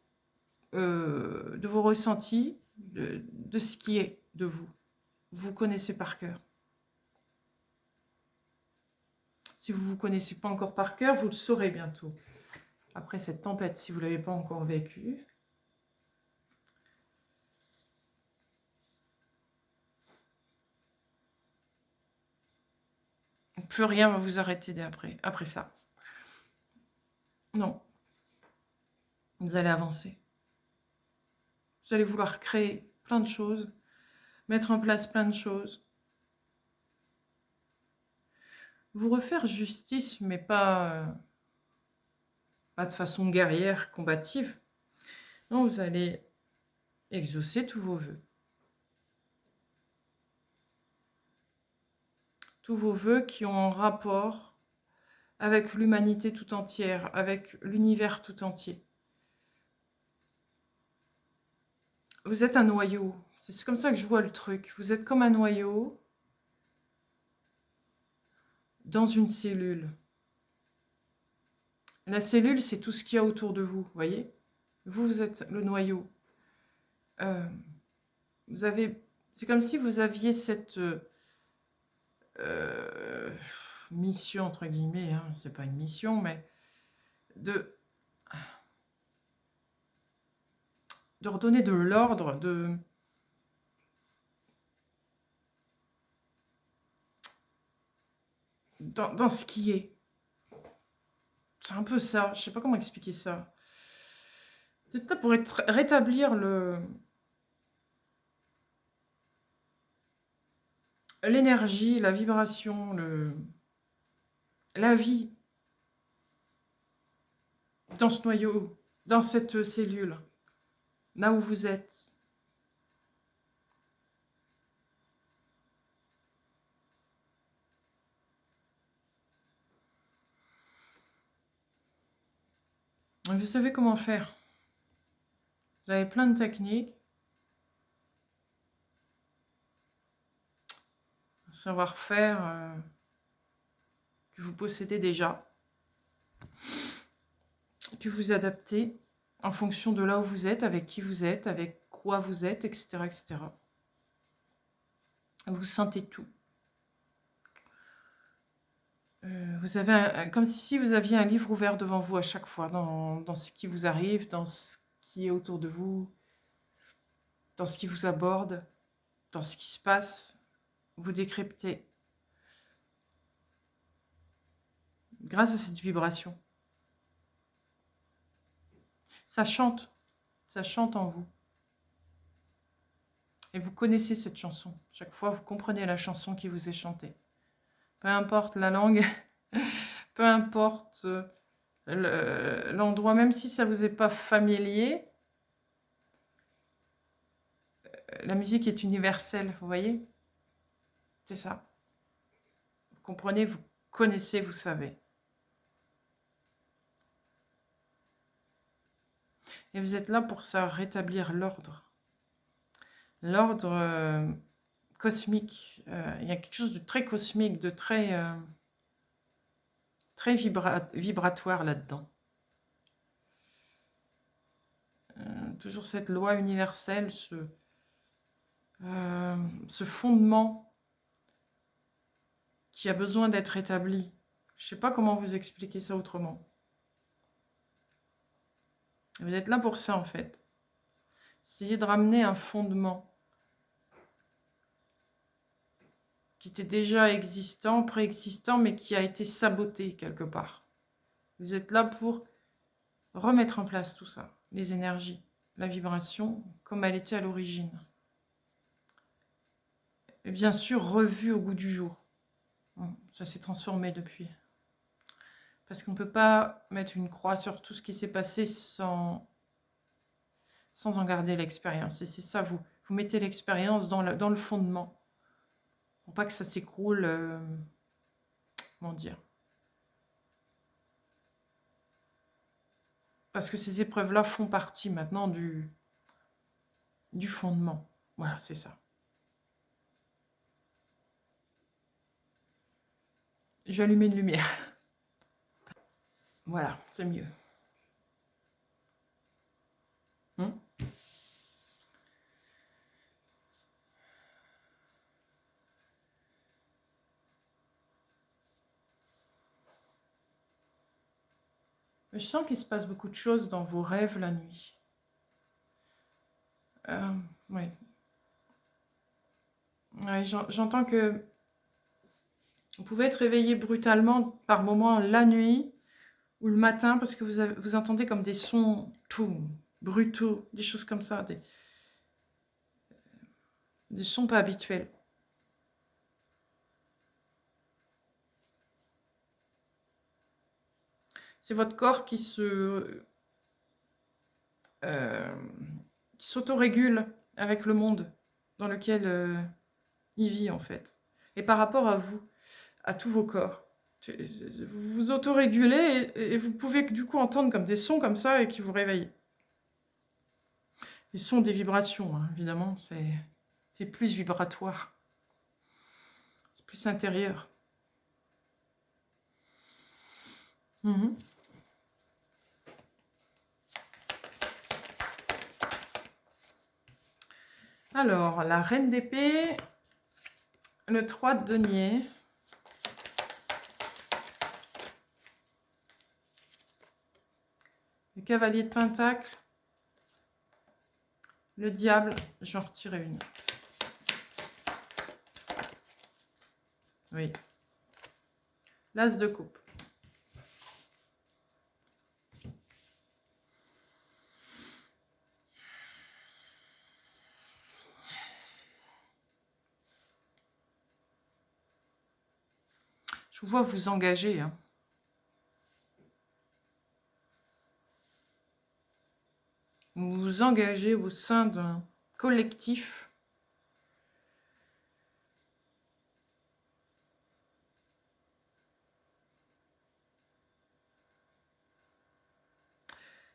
A: ressentis. De ce qui est de vous. Vous connaissez par cœur. Si vous ne vous connaissez pas encore par cœur, vous le saurez bientôt. Après cette tempête, si vous ne l'avez pas encore vécue. Plus rien va vous arrêter après ça. Non. Vous allez avancer. Vous allez vouloir créer plein de choses, mettre en place plein de choses. Vous refaire justice, mais pas de façon guerrière, combative. Non, vous allez exaucer tous vos vœux. Tous vos vœux qui ont un rapport avec l'humanité tout entière, avec l'univers tout entier. Vous êtes un noyau. C'est comme ça que je vois le truc. Vous êtes comme un noyau dans une cellule. La cellule, c'est tout ce qu'il y a autour de vous, voyez ? Vous êtes le noyau. C'est comme si vous aviez cette mission, entre guillemets, hein, c'est pas une mission, mais de redonner de l'ordre, dans ce qui est. C'est un peu ça, je sais pas comment expliquer ça. C'est peut-être pour rétablir l'énergie, la vibration, la vie dans ce noyau, dans cette cellule, là où vous êtes. Vous savez comment faire. Vous avez plein de techniques. Un savoir-faire que vous possédez déjà. Que vous adaptez en fonction de là où vous êtes, avec qui vous êtes, avec quoi vous êtes, etc. etc. Vous sentez tout. Vous avez comme si vous aviez un livre ouvert devant vous à chaque fois, dans ce qui vous arrive, dans ce qui est autour de vous, dans ce qui vous aborde, dans ce qui se passe. Vous décryptez grâce à cette vibration. Ça chante en vous. Et vous connaissez cette chanson. Chaque fois, vous comprenez la chanson qui vous est chantée. Peu importe la langue, peu importe l'endroit, même si ça ne vous est pas familier, la musique est universelle, vous voyez ? C'est ça. Vous comprenez, vous connaissez, vous savez. Et vous êtes là pour ça, rétablir l'ordre. L'ordre cosmique. Il y a quelque chose de très cosmique, de très, très vibratoire là-dedans. Toujours cette loi universelle, ce fondement qui a besoin d'être établi. Je ne sais pas comment vous expliquer ça autrement. Vous êtes là pour ça, en fait. Essayez de ramener un fondement qui était déjà existant, préexistant, mais qui a été saboté quelque part. Vous êtes là pour remettre en place tout ça, les énergies, la vibration, comme elle était à l'origine. Et bien sûr, revue au goût du jour. Ça s'est transformé depuis. Parce qu'on ne peut pas mettre une croix sur tout ce qui s'est passé sans en garder l'expérience. Et c'est ça, vous mettez l'expérience dans le fondement. Pour pas que ça s'écroule, comment dire. Parce que ces épreuves-là font partie maintenant du fondement. Voilà, c'est ça. Je vais allumer une lumière. Voilà, c'est mieux. Je sens qu'il se passe beaucoup de choses dans vos rêves la nuit. Oui. Ouais, j'entends que vous pouvez être réveillé brutalement par moments la nuit ou le matin parce que vous entendez comme des sons tout brutaux, des choses comme ça, des sons pas habituels. C'est votre corps qui s'autorégule avec le monde dans lequel il vit en fait. Et par rapport à vous, à tous vos corps. Vous vous autorégulez et vous pouvez du coup entendre comme des sons comme ça et qui vous réveillent. Les sons des vibrations, hein, évidemment, c'est plus vibratoire. C'est plus intérieur. Alors, la reine d'épée, le 3 de denier, le cavalier de pentacle, le diable, je vais en retirer une. Oui. L'as de coupe. Je vous vois vous engager. Hein. Vous vous engagez au sein d'un collectif.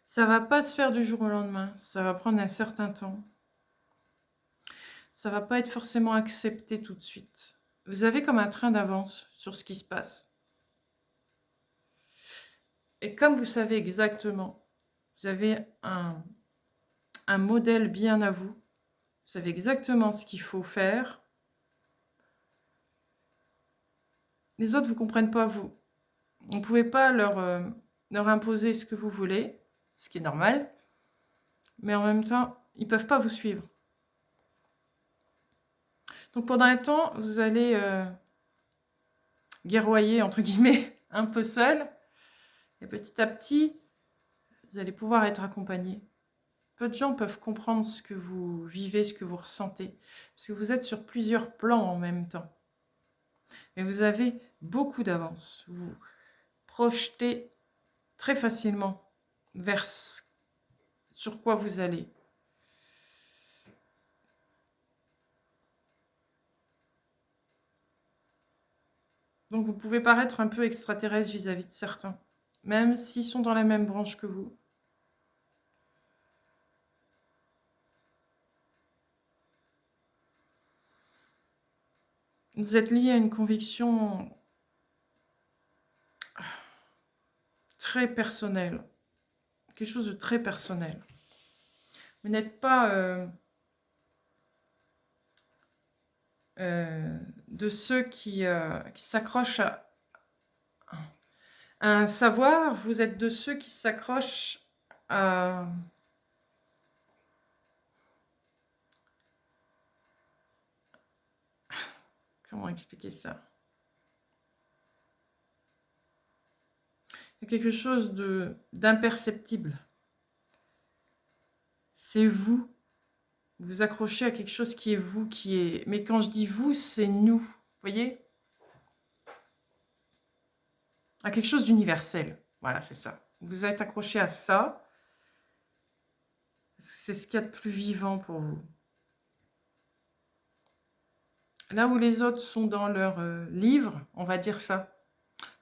A: Ça va pas se faire du jour au lendemain. Ça va prendre un certain temps. Ça va pas être forcément accepté tout de suite. Vous avez comme un train d'avance sur ce qui se passe. Et comme vous savez exactement, vous avez un modèle bien à vous, vous savez exactement ce qu'il faut faire, les autres ne vous comprennent pas, vous. Vous ne pouvez pas leur imposer ce que vous voulez, ce qui est normal, mais en même temps, ils ne peuvent pas vous suivre. Donc pendant un temps, vous allez guerroyer, entre guillemets, un peu seul, et petit à petit, vous allez pouvoir être accompagné. Peu de gens peuvent comprendre ce que vous vivez, ce que vous ressentez, parce que vous êtes sur plusieurs plans en même temps. Mais vous avez beaucoup d'avance. Vous projetez très facilement vers sur quoi vous allez. Donc vous pouvez paraître un peu extraterrestre vis-à-vis de certains, même s'ils sont dans la même branche que vous. Vous êtes lié à une conviction très personnelle. Quelque chose de très personnel. Vous n'êtes pas de ceux qui s'accrochent à un savoir. Vous êtes de ceux qui s'accrochent à... Comment expliquer ça? Il y a quelque chose d'imperceptible. C'est vous. Vous accrochez à quelque chose qui est vous, qui est... Mais quand je dis vous, c'est nous. Vous voyez? À quelque chose d'universel. Voilà, c'est ça. Vous êtes accroché à ça. C'est ce qu'il y a de plus vivant pour vous. Là où les autres sont dans leur livre, on va dire ça.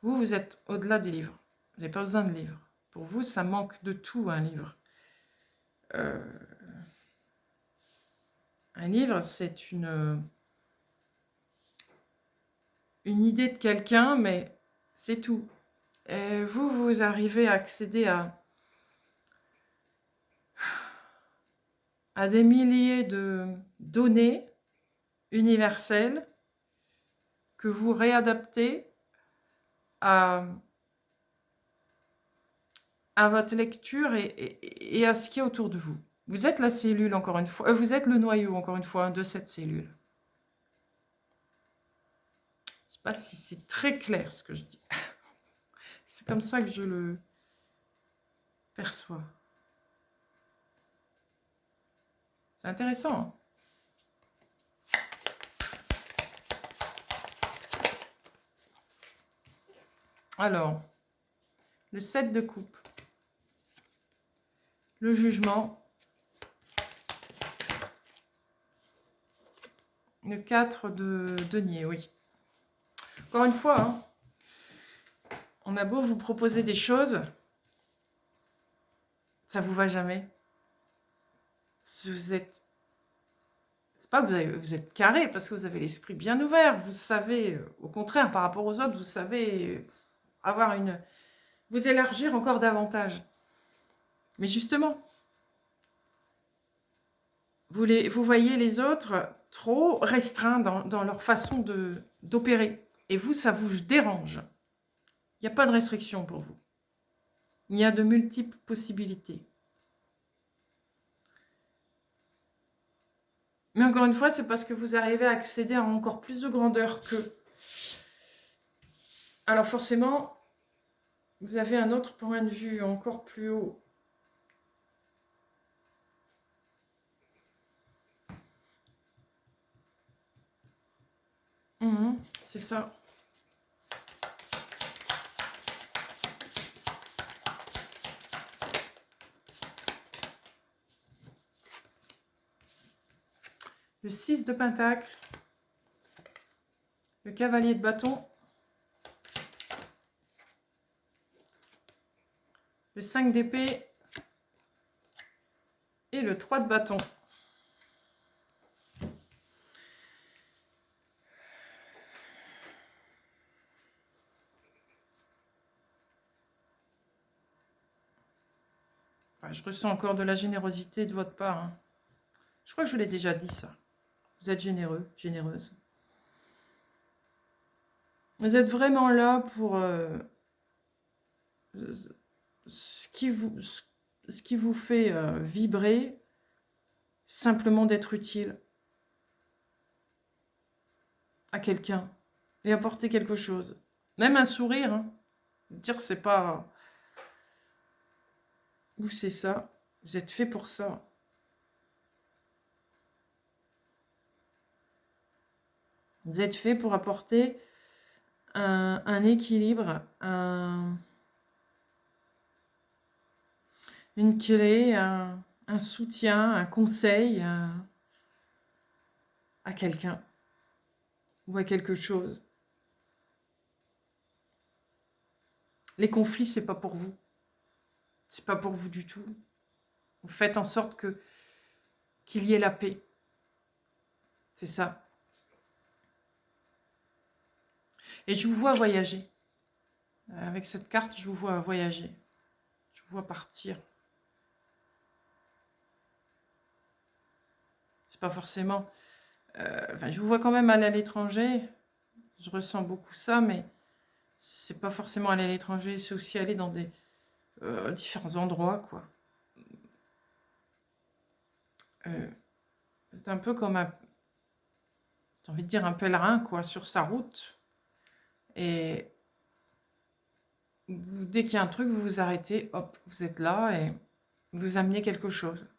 A: Vous, vous êtes au-delà des livres. Vous n'avez pas besoin de livres. Pour vous, ça manque de tout, un livre. Un livre, c'est une idée de quelqu'un, mais c'est tout. Et vous, vous arrivez à accéder à des milliers de données universelles que vous réadaptez à votre lecture et à ce qu'il y a autour de vous. Vous êtes la cellule, encore une fois. Vous êtes le noyau, encore une fois, de cette cellule. Je ne sais pas si c'est très clair ce que je dis. C'est comme ça que je le perçois. C'est intéressant, hein? Alors, le 7 de coupe, le jugement, le 4 de denier, oui. Encore une fois, hein, on a beau vous proposer des choses, ça vous va jamais. Vous êtes... C'est pas que vous êtes carré, parce que vous avez l'esprit bien ouvert. Vous savez, au contraire, par rapport aux autres, vous savez avoir vous élargir encore davantage. Mais justement, vous voyez les autres trop restreints dans leur façon d'opérer. Et vous, ça vous dérange. Il n'y a pas de restriction pour vous. Il y a de multiples possibilités. Mais encore une fois, c'est parce que vous arrivez à accéder à encore plus de grandeur qu'eux. Alors forcément, vous avez un autre point de vue encore plus haut. C'est ça. Le 6 de pentacle, le cavalier de bâton, le 5 d'épée et le 3 de bâton. Enfin, je ressens encore de la générosité de votre part, hein. Je crois que je l'ai déjà dit, ça. Vous êtes généreux, généreuse. Vous êtes vraiment là pour ce qui vous fait vibrer, simplement d'être utile à quelqu'un et apporter quelque chose. Même un sourire, hein. Dire c'est pas... Ou c'est ça. Vous êtes fait pour ça. Vous êtes fait pour apporter un équilibre, une clé, un soutien, un conseil à quelqu'un ou à quelque chose. Les conflits, c'est pas pour vous. C'est pas pour vous du tout. Vous faites en sorte qu'il y ait la paix. C'est ça. Et je vous vois voyager. Avec cette carte, je vous vois voyager. Je vous vois partir. C'est pas forcément... enfin, je vous vois quand même aller à l'étranger. Je ressens beaucoup ça, mais c'est pas forcément aller à l'étranger. C'est aussi aller dans des différents endroits, quoi. C'est un peu comme un... J'ai envie de dire un pèlerin, quoi, sur sa route. Et dès qu'il y a un truc, vous vous arrêtez, hop, vous êtes là et vous amenez quelque chose.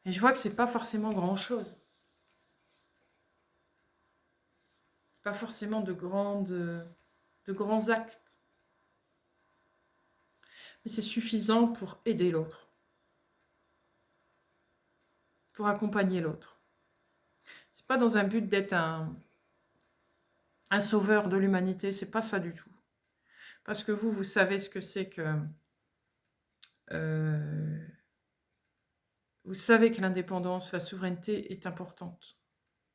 A: Et je vois que c'est pas forcément grand-chose. C'est pas forcément de grands actes. Mais c'est suffisant pour aider l'autre. Pour accompagner l'autre. C'est pas dans un but d'être un sauveur de l'humanité, c'est pas ça du tout. Parce que vous savez ce que c'est que... vous savez que l'indépendance, la souveraineté est importante.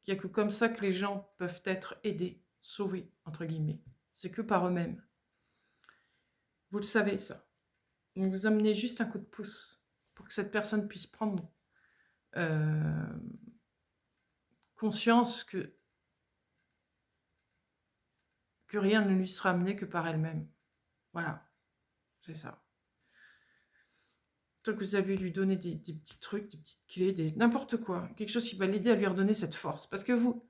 A: Il n'y a que comme ça que les gens peuvent être aidés, sauvés, entre guillemets. C'est que par eux-mêmes. Vous le savez, ça. Donc vous amenez juste un coup de pouce pour que cette personne puisse prendre conscience que rien ne lui sera amené que par elle-même. Voilà, c'est ça. Donc vous allez lui donner des petits trucs, des petites clés, n'importe quoi. Quelque chose qui va l'aider à lui redonner cette force. Parce que vous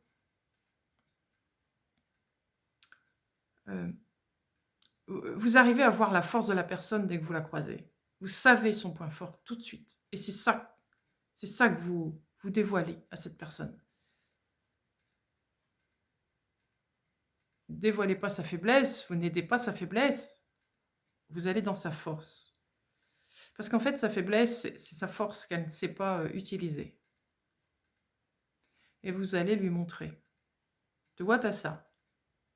A: arrivez à voir la force de la personne dès que vous la croisez. Vous savez son point fort tout de suite. Et c'est ça que vous dévoilez à cette personne. Dévoilez pas sa faiblesse, vous n'aidez pas sa faiblesse. Vous allez dans sa force. Parce qu'en fait, sa faiblesse, c'est sa force qu'elle ne sait pas utiliser. Et vous allez lui montrer. Tu vois, t'as ça.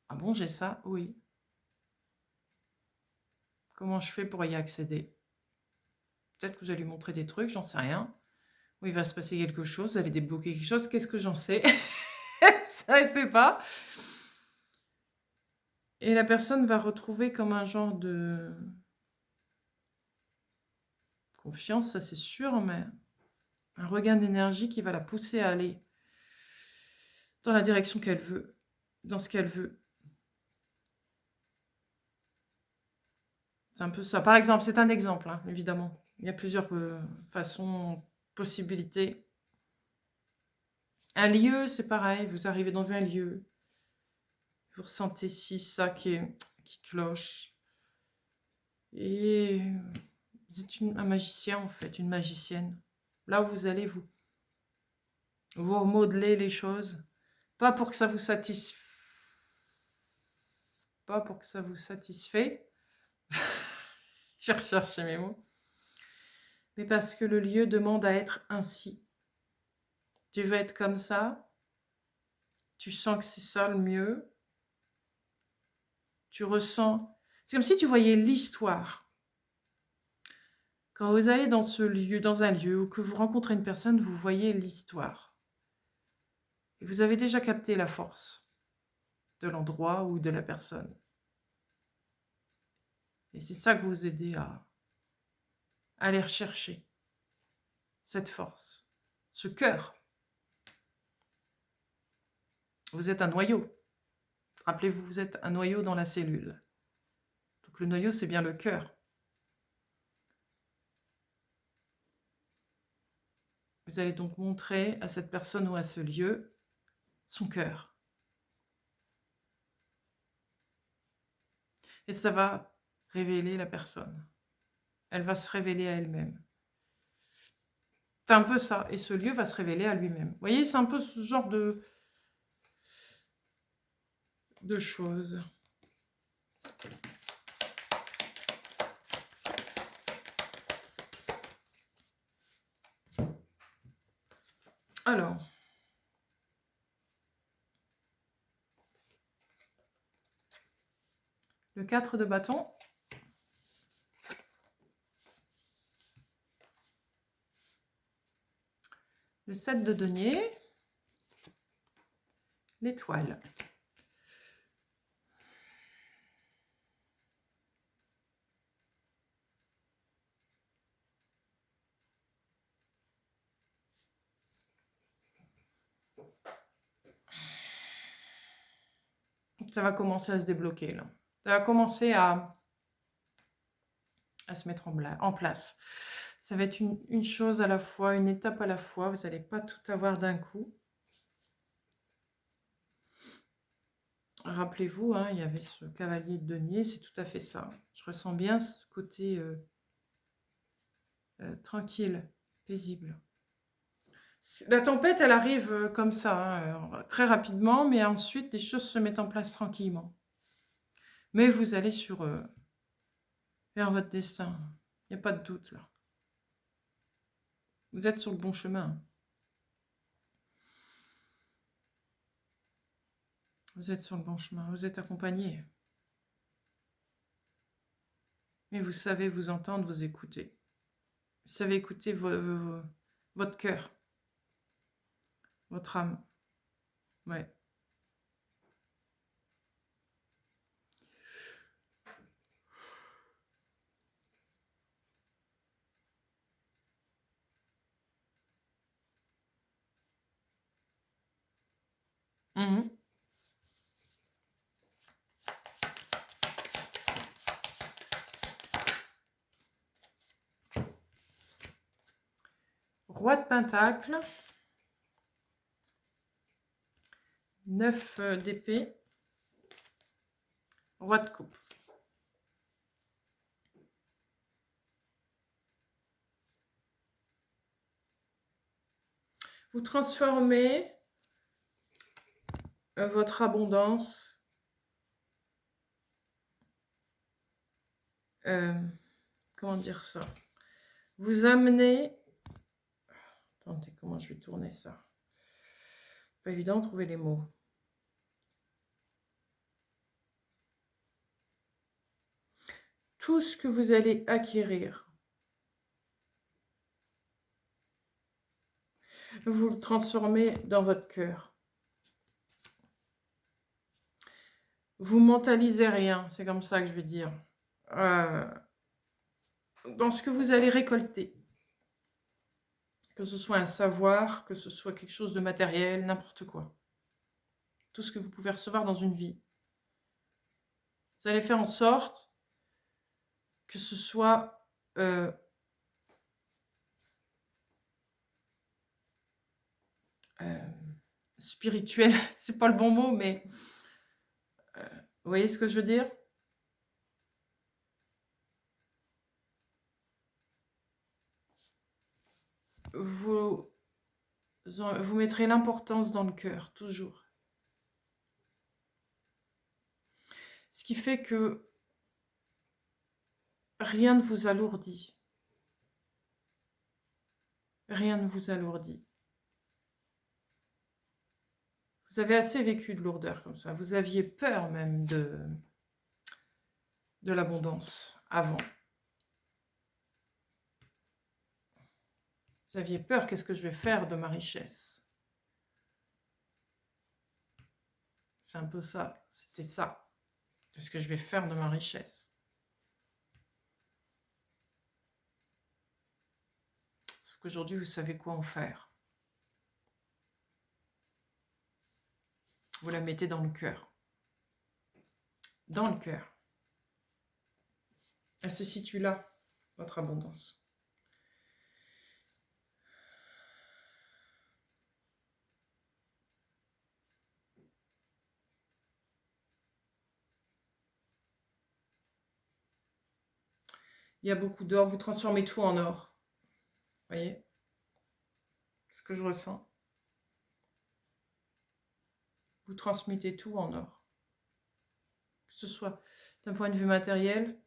A: Ah bon, j'ai ça? Oui. Comment je fais pour y accéder? Peut-être que vous allez lui montrer des trucs, j'en sais rien. Ou il va se passer quelque chose, vous allez débloquer quelque chose. Qu'est-ce que j'en sais? Ça, je ne sais pas. Et la personne va retrouver comme un genre de confiance, ça c'est sûr, mais un regain d'énergie qui va la pousser à aller dans la direction qu'elle veut, dans ce qu'elle veut. C'est un peu ça. Par exemple, c'est un exemple, hein, évidemment. Il y a plusieurs façons, possibilités. Un lieu, c'est pareil. Vous arrivez dans un lieu. Vous ressentez ça qui cloche. Et vous êtes un magicien, en fait, une magicienne. Là où vous allez, vous remodeler les choses. Pas pour que ça vous satisfasse. Pas pour que ça vous satisfait. Je recherche mes mots. Mais parce que le lieu demande à être ainsi. Tu veux être comme ça. Tu sens que c'est ça le mieux. Tu ressens... C'est comme si tu voyais l'histoire. Quand vous allez dans ce lieu, dans un lieu, ou que vous rencontrez une personne, vous voyez l'histoire. Et vous avez déjà capté la force de l'endroit ou de la personne. Et c'est ça que vous aidez à aller rechercher. Cette force. Ce cœur. Vous êtes un noyau. Rappelez-vous, vous êtes un noyau dans la cellule. Donc le noyau, c'est bien le cœur. Vous allez donc montrer à cette personne ou à ce lieu son cœur. Et ça va révéler la personne. Elle va se révéler à elle-même. C'est un peu ça. Et ce lieu va se révéler à lui-même. Vous voyez, c'est un peu ce genre de choses. Alors, le 4 de bâton. Le 7 de denier. L'étoile. Ça va commencer à se débloquer, là. Ça va commencer à se mettre en place. Ça va être une chose à la fois, une étape à la fois. Vous n'allez pas tout avoir d'un coup. Rappelez-vous, hein, il y avait ce cavalier de denier, c'est tout à fait ça. Je ressens bien ce côté tranquille, paisible. La tempête, elle arrive comme ça, hein, très rapidement, mais ensuite, les choses se mettent en place tranquillement. Mais vous allez vers votre destin. Il n'y a pas de doute, là. Vous êtes sur le bon chemin. Vous êtes sur le bon chemin. Vous êtes accompagné. Mais vous savez vous entendre, vous écouter. Vous savez écouter votre cœur, votre âme. Ouais. Mhm. Roi de Pentacle. 9 d'épée. Roi de coupe. Vous transformez votre abondance comment dire ça? Vous amenez... Attendez, comment je vais tourner ça? Pas évident de trouver les mots. Tout ce que vous allez acquérir, vous le transformez dans votre cœur. Vous mentalisez rien, c'est comme ça que je veux dire. Dans ce que vous allez récolter. Que ce soit un savoir, que ce soit quelque chose de matériel, n'importe quoi. Tout ce que vous pouvez recevoir dans une vie. Vous allez faire en sorte que ce soit spirituel, c'est pas le bon mot, mais vous voyez ce que je veux dire? Vous mettrez l'importance dans le cœur, toujours. Ce qui fait que rien ne vous alourdit. Rien ne vous alourdit. Vous avez assez vécu de lourdeur comme ça. Vous aviez peur même de l'abondance avant. Vous aviez peur, qu'est-ce que je vais faire de ma richesse? C'est un peu ça, c'était ça. Qu'est-ce que je vais faire de ma richesse? Sauf qu'aujourd'hui, vous savez quoi en faire. Vous la mettez dans le cœur. Dans le cœur. Elle se situe là, votre abondance. Il y a beaucoup d'or, vous transformez tout en or. Vous voyez ce que je ressens? Vous transmutez tout en or. Que ce soit d'un point de vue matériel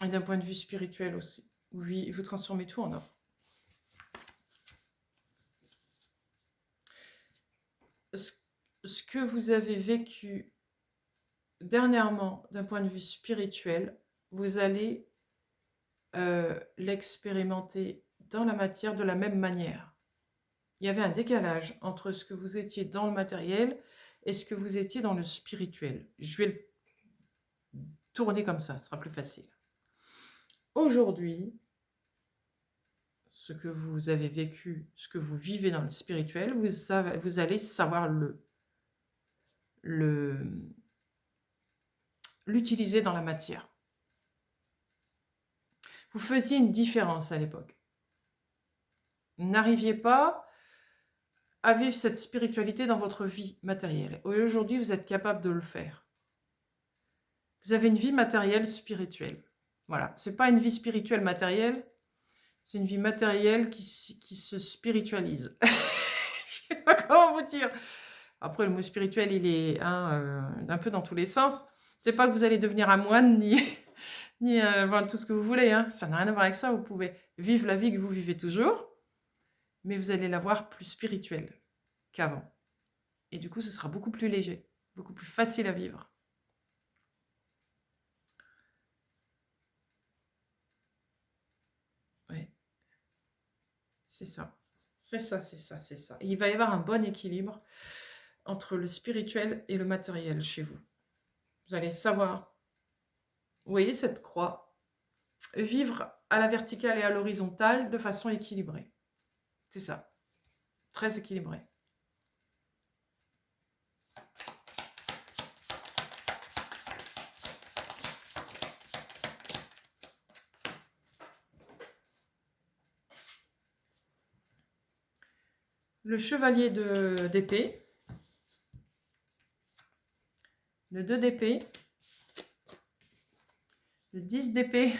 A: et d'un point de vue spirituel aussi. Vous transformez tout en or. Ce que vous avez vécu dernièrement d'un point de vue spirituel, vous allez l'expérimenter dans la matière de la même manière. Il y avait un décalage entre ce que vous étiez dans le matériel et ce que vous étiez dans le spirituel. Je vais le tourner comme ça, ce sera plus facile. Aujourd'hui, ce que vous avez vécu, ce que vous vivez dans le spirituel, vous allez savoir l'utiliser dans la matière. Vous faisiez une différence à l'époque. Vous n'arriviez pas à vivre cette spiritualité dans votre vie matérielle. Et aujourd'hui, vous êtes capable de le faire. Vous avez une vie matérielle spirituelle. Voilà, c'est pas une vie spirituelle matérielle, c'est une vie matérielle qui se spiritualise. Je sais pas comment vous dire. Après, le mot spirituel, il est un peu dans tous les sens. C'est pas que vous allez devenir un moine, ni tout ce que vous voulez. Hein. Ça n'a rien à voir avec ça. Vous pouvez vivre la vie que vous vivez toujours, mais vous allez la voir plus spirituelle qu'avant. Et du coup, ce sera beaucoup plus léger, beaucoup plus facile à vivre. Ouais. C'est ça. C'est ça, c'est ça, c'est ça. Et il va y avoir un bon équilibre entre le spirituel et le matériel chez vous. Vous allez savoir, vous voyez cette croix, vivre à la verticale et à l'horizontale de façon équilibrée. C'est ça. Très équilibré. Le chevalier d'épée, le 2 d'épée, le 10 d'épée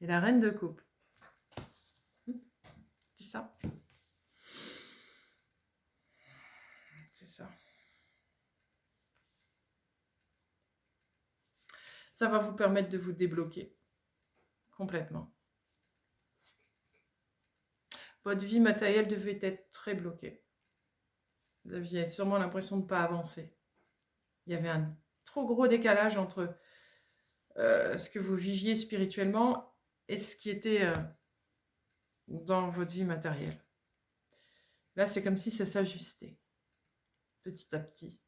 A: et la reine de coupe. C'est ça. C'est ça. Ça va vous permettre de vous débloquer complètement. Votre vie matérielle devait être très bloquée. Vous aviez sûrement l'impression de ne pas avancer. Il y avait un trop gros décalage entre ce que vous viviez spirituellement et ce qui était dans votre vie matérielle. Là, c'est comme si ça s'ajustait petit à petit.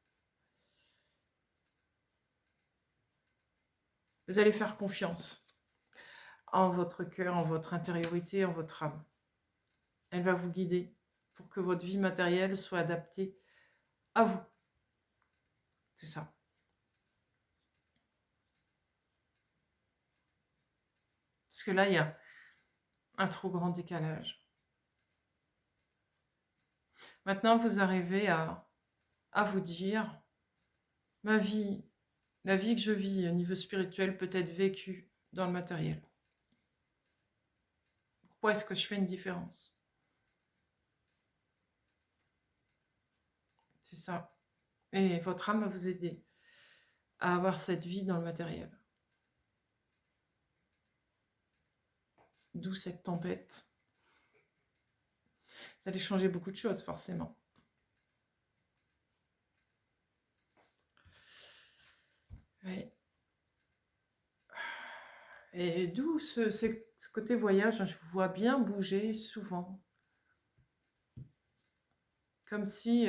A: Vous allez faire confiance en votre cœur, en votre intériorité, en votre âme. Elle va vous guider pour que votre vie matérielle soit adaptée à vous. C'est ça. Parce que là, il y a un trop grand décalage. Maintenant, vous arrivez à vous dire, ma vie, la vie que je vis au niveau spirituel peut être vécue dans le matériel. Pourquoi est-ce que je fais une différence? C'est ça. Et votre âme va vous aider à avoir cette vie dans le matériel. D'où cette tempête. Ça allait changer beaucoup de choses, forcément. Oui. Et d'où ce côté voyage, je vous vois bien bouger souvent. Comme si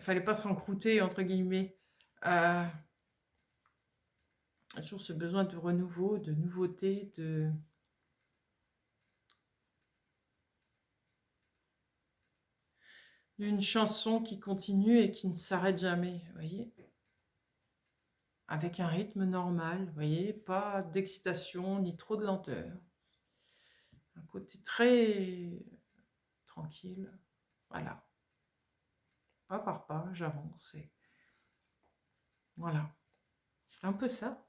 A: fallait pas s'encrouter, entre guillemets. Toujours ce besoin de renouveau, de nouveauté, d'une chanson qui continue et qui ne s'arrête jamais, vous voyez, avec un rythme normal, vous voyez, pas d'excitation ni trop de lenteur. Un côté très tranquille, voilà. Pas par pas, j'avance et voilà. C'est un peu ça.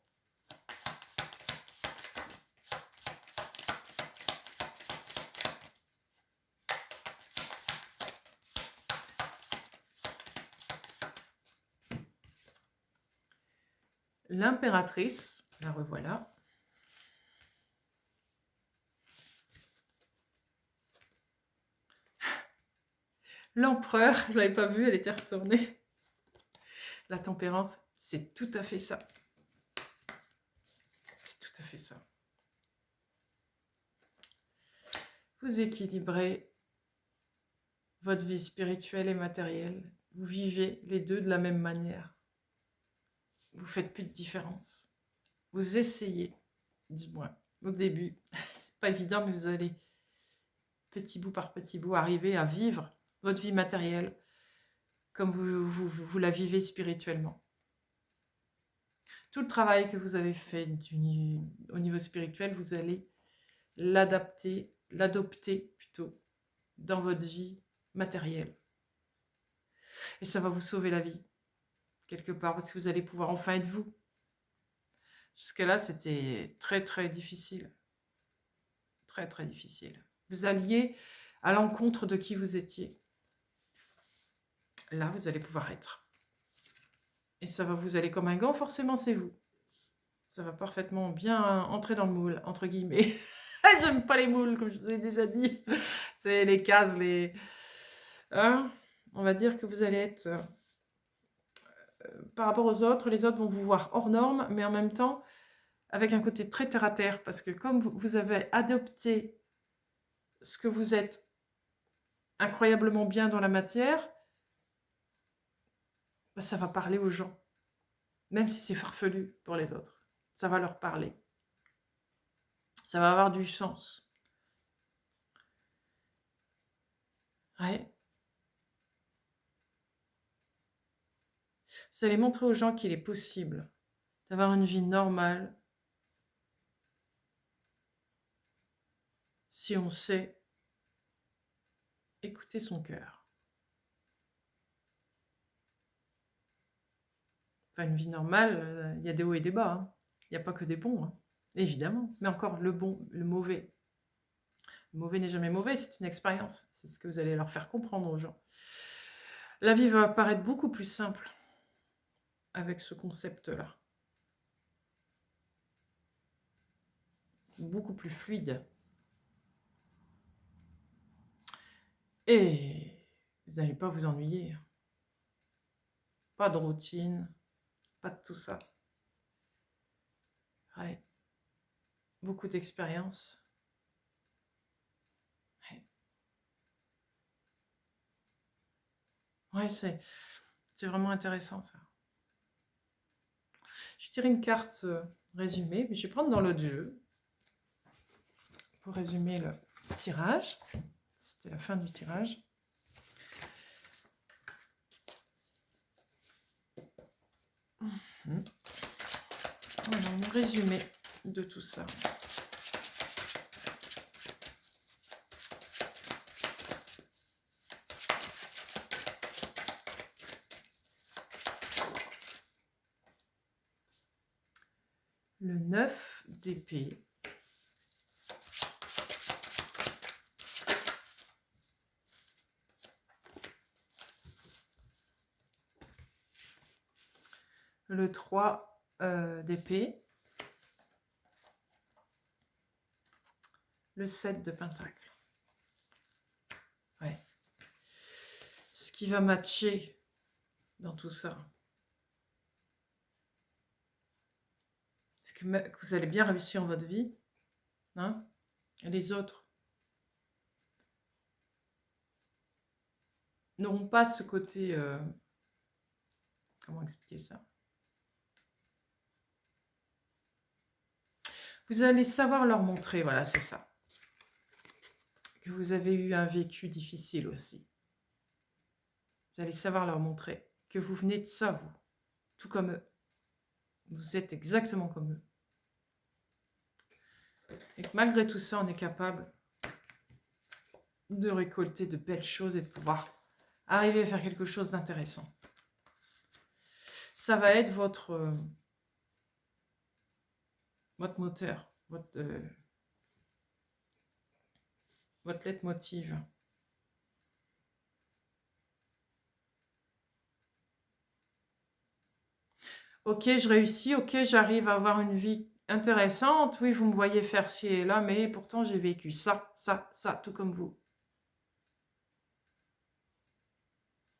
A: L'impératrice, la revoilà. L'empereur, je ne l'avais pas vue, elle était retournée. La tempérance, c'est tout à fait ça. C'est tout à fait ça. Vous équilibrez votre vie spirituelle et matérielle. Vous vivez les deux de la même manière. Vous ne faites plus de différence. Vous essayez, du moins, au début. C'est pas évident, mais vous allez, petit bout par petit bout, arriver à vivre votre vie matérielle comme vous la vivez spirituellement. Tout le travail que vous avez fait au niveau spirituel, vous allez l'adopter plutôt, dans votre vie matérielle. Et ça va vous sauver la vie, quelque part, parce que vous allez pouvoir enfin être vous. Jusque-là, c'était très, très difficile. Très, très difficile. Vous alliez à l'encontre de qui vous étiez. Là, vous allez pouvoir être. Et ça va vous aller comme un gant, forcément, c'est vous. Ça va parfaitement bien entrer dans le moule, entre guillemets. J'aime pas les moules, comme je vous ai déjà dit. C'est les cases, les... Hein, on va dire que vous allez être... par rapport aux autres, les autres vont vous voir hors norme, mais en même temps, avec un côté très terre-à-terre, parce que comme vous avez adopté ce que vous êtes incroyablement bien dans la matière, bah, ça va parler aux gens. Même si c'est farfelu pour les autres. Ça va leur parler. Ça va avoir du sens. Ouais. Vous allez montrer aux gens qu'il est possible d'avoir une vie normale si on sait écouter son cœur. Enfin, une vie normale, il y a des hauts et des bas. Hein. Il n'y a pas que des bons, hein. Évidemment. Mais encore, le bon, le mauvais. Le mauvais n'est jamais mauvais, c'est une expérience. C'est ce que vous allez leur faire comprendre aux gens. La vie va paraître beaucoup plus simple avec ce concept-là. Beaucoup plus fluide. Et vous n'allez pas vous ennuyer. Pas de routine, pas de tout ça. Ouais. Beaucoup d'expérience. Ouais, c'est vraiment intéressant ça. Je vais tirer une carte résumée, mais je vais prendre dans l'autre jeu pour résumer le tirage. C'était la fin du tirage. Voilà, un résumé de tout ça. Le 9 d'épée. Le 3 d'épée. Le 7 de pentacle. Ouais. Ce qui va matcher dans tout ça, c'est que vous allez bien réussir votre vie. Hein, et les autres n'auront pas ce côté... comment expliquer ça? Vous allez savoir leur montrer, voilà, c'est ça. Que vous avez eu un vécu difficile aussi. Vous allez savoir leur montrer que vous venez de ça, vous. Tout comme eux. Vous êtes exactement comme eux. Et que malgré tout ça, on est capable de récolter de belles choses et de pouvoir arriver à faire quelque chose d'intéressant. Ça va être votre moteur, votre leitmotiv. Ok, je réussis, ok, j'arrive à avoir une vie intéressante. Oui, vous me voyez faire ci et là, mais pourtant j'ai vécu ça, ça, ça, tout comme vous.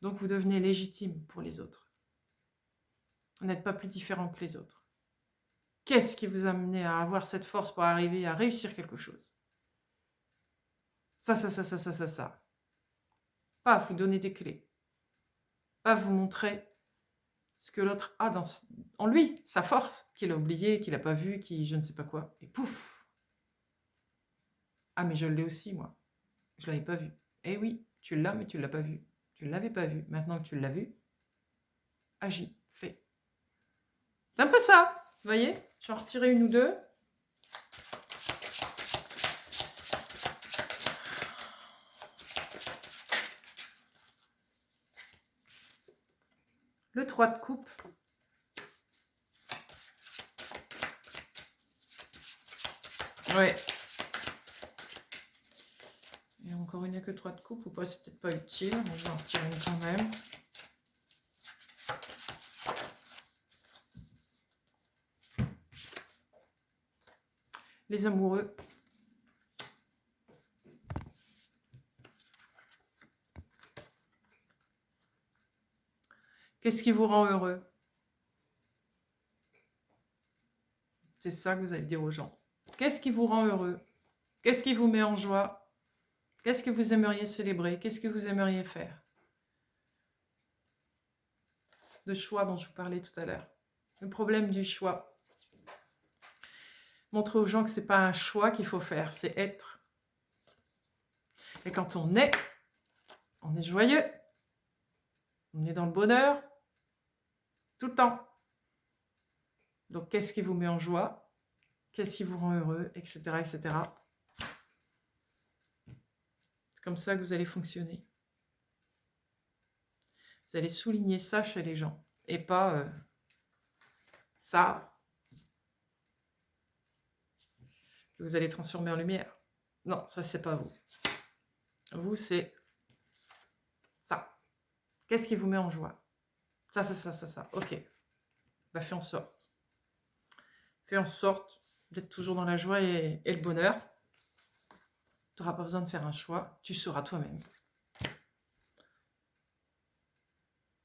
A: Donc vous devenez légitime pour les autres. Vous n'êtes pas plus différent que les autres. Qu'est-ce qui vous a amené à avoir cette force pour arriver à réussir quelque chose? Ça, ça, ça, ça, ça, ça, ça. Pas vous donner des clés. Pas vous montrer ce que l'autre a en lui, sa force, qu'il a oublié, qu'il n'a pas vu, qui je ne sais pas quoi. Et pouf, Ah, mais je l'ai aussi, moi. Je ne l'avais pas vu. Eh oui, tu l'as, mais tu ne l'as pas vu. Tu ne l'avais pas vu. Maintenant que tu l'as vu, agis, fais. C'est un peu ça, vous voyez? Je vais en retirer une ou deux. Le 3 de coupe. Ouais. Et encore, il n'y a que 3 de coupe ou pas? C'est peut-être pas utile. On va en retirer une quand même. Les amoureux. Qu'est-ce qui vous rend heureux? C'est ça que vous allez dire aux gens. Qu'est-ce qui vous rend heureux? Qu'est-ce qui vous met en joie? Qu'est-ce que vous aimeriez célébrer? Qu'est-ce que vous aimeriez faire? Le choix dont je vous parlais tout à l'heure. Le problème du choix. Montrer aux gens que ce n'est pas un choix qu'il faut faire, c'est être. Et quand on est joyeux, on est dans le bonheur, tout le temps. Donc, qu'est-ce qui vous met en joie? Qu'est-ce qui vous rend heureux? Etc. etc. C'est comme ça que vous allez fonctionner. Vous allez souligner ça chez les gens. Et pas ça que vous allez transformer en lumière. Non, ça, c'est pas vous. Vous, c'est ça. Qu'est-ce qui vous met en joie? Ça, ça, ça, ça, ça. Ok. Bah, fais en sorte. Fais en sorte d'être toujours dans la joie et le bonheur. Tu n'auras pas besoin de faire un choix. Tu seras toi-même.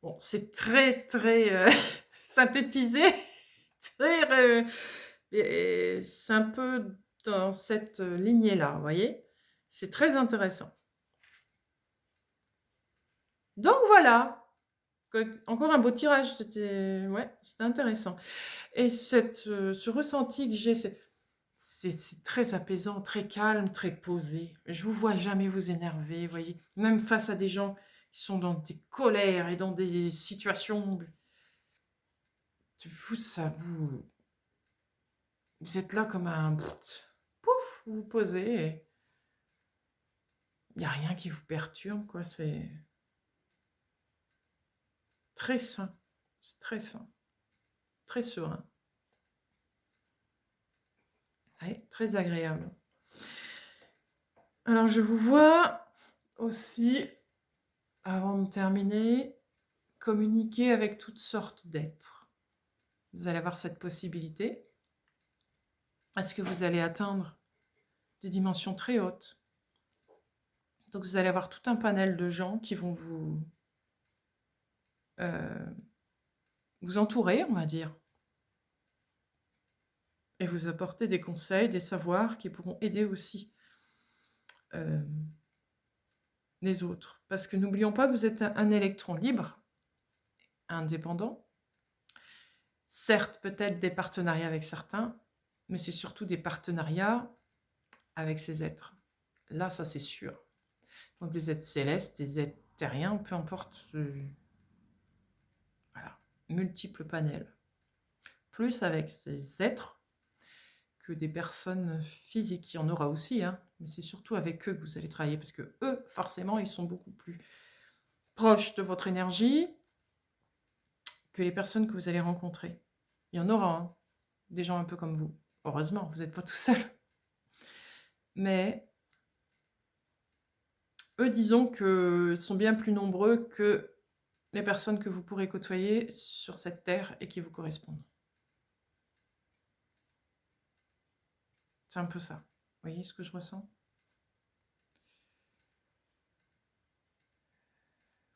A: Bon, c'est très, très synthétisé. Très, c'est un peu dans cette lignée-là, vous voyez? C'est très intéressant. Donc voilà. Encore un beau tirage, c'était intéressant. Et ce ressenti que j'ai, c'est très apaisant, très calme, très posé. Je vous vois jamais vous énerver, vous voyez, même face à des gens qui sont dans des colères et dans des situations, vous êtes là comme un pouf, vous vous posez et il n'y a rien qui vous perturbe, quoi. C'est très sain, c'est très sain, très serein, ouais, très agréable. Alors je vous vois aussi, avant de terminer, communiquer avec toutes sortes d'êtres. Vous allez avoir cette possibilité. Est-ce que vous allez atteindre des dimensions très hautes? Donc vous allez avoir tout un panel de gens qui vont vous entourer, on va dire, et vous apporter des conseils, des savoirs qui pourront aider aussi les autres. Parce que n'oublions pas que vous êtes un électron libre, indépendant. Certes, peut-être des partenariats avec certains, mais c'est surtout des partenariats avec ces êtres. Là, ça c'est sûr. Donc des êtres célestes, des êtres terriens, peu importe. Voilà, multiples panels. Plus avec ces êtres que des personnes physiques. Il y en aura aussi, hein, mais c'est surtout avec eux que vous allez travailler, parce que eux, forcément, ils sont beaucoup plus proches de votre énergie que les personnes que vous allez rencontrer. Il y en aura, hein, des gens un peu comme vous. Heureusement, vous n'êtes pas tout seul. Mais eux, disons que sont bien plus nombreux que les personnes que vous pourrez côtoyer sur cette terre et qui vous correspondent. C'est un peu ça. Vous voyez ce que je ressens?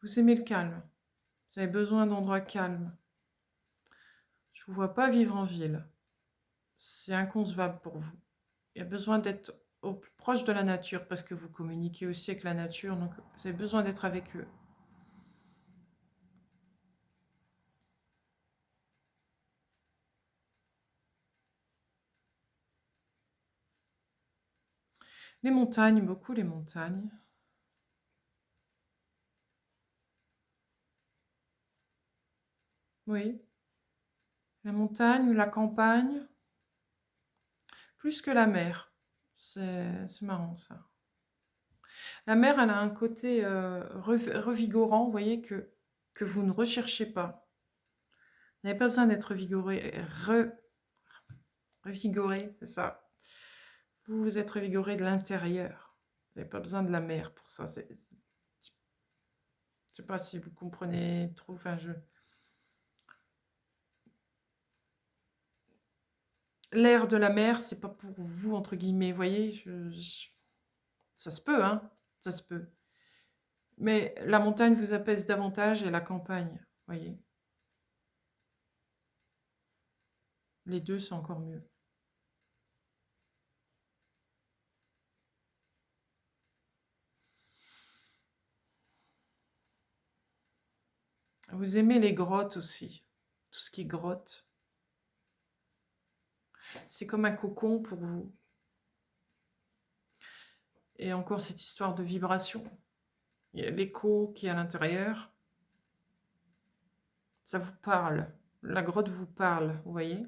A: Vous aimez le calme. Vous avez besoin d'endroits calmes. Je ne vous vois pas vivre en ville. C'est inconcevable pour vous. Il y a besoin d'être au plus proche de la nature parce que vous communiquez aussi avec la nature. Donc vous avez besoin d'être avec eux. Les montagnes, beaucoup les montagnes. Oui, la montagne ou la campagne, plus que la mer. C'est marrant ça. La mer, elle a un côté revigorant, vous voyez, que vous ne recherchez pas. Vous n'avez pas besoin d'être revigoré, c'est ça. Vous êtes revigoré de l'intérieur. Vous n'avez pas besoin de la mer pour ça. Je ne sais pas si vous comprenez trop. Enfin, l'air de la mer, c'est pas pour vous, entre guillemets. Vous voyez, ça se peut, hein. Ça se peut. Mais la montagne vous apaise davantage et la campagne, vous voyez. Les deux, c'est encore mieux. Vous aimez les grottes aussi. Tout ce qui est grotte. C'est comme un cocon pour vous. Et encore cette histoire de vibration. Il y a l'écho qui est à l'intérieur. Ça vous parle. La grotte vous parle, vous voyez.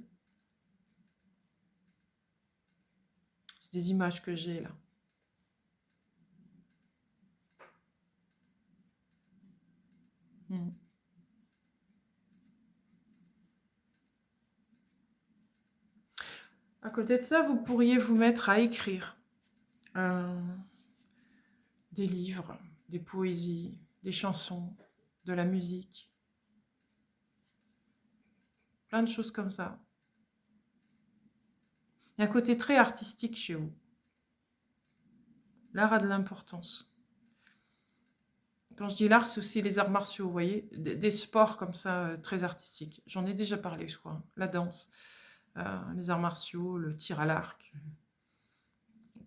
A: C'est des images que j'ai là. Hmm. À côté de ça, vous pourriez vous mettre à écrire des livres, des poésies, des chansons, de la musique. Plein de choses comme ça. Il y a un côté très artistique chez vous. L'art a de l'importance. Quand je dis l'art, c'est aussi les arts martiaux, vous voyez, des sports comme ça, très artistiques. J'en ai déjà parlé, je crois. La danse, les arts martiaux, le tir à l'arc,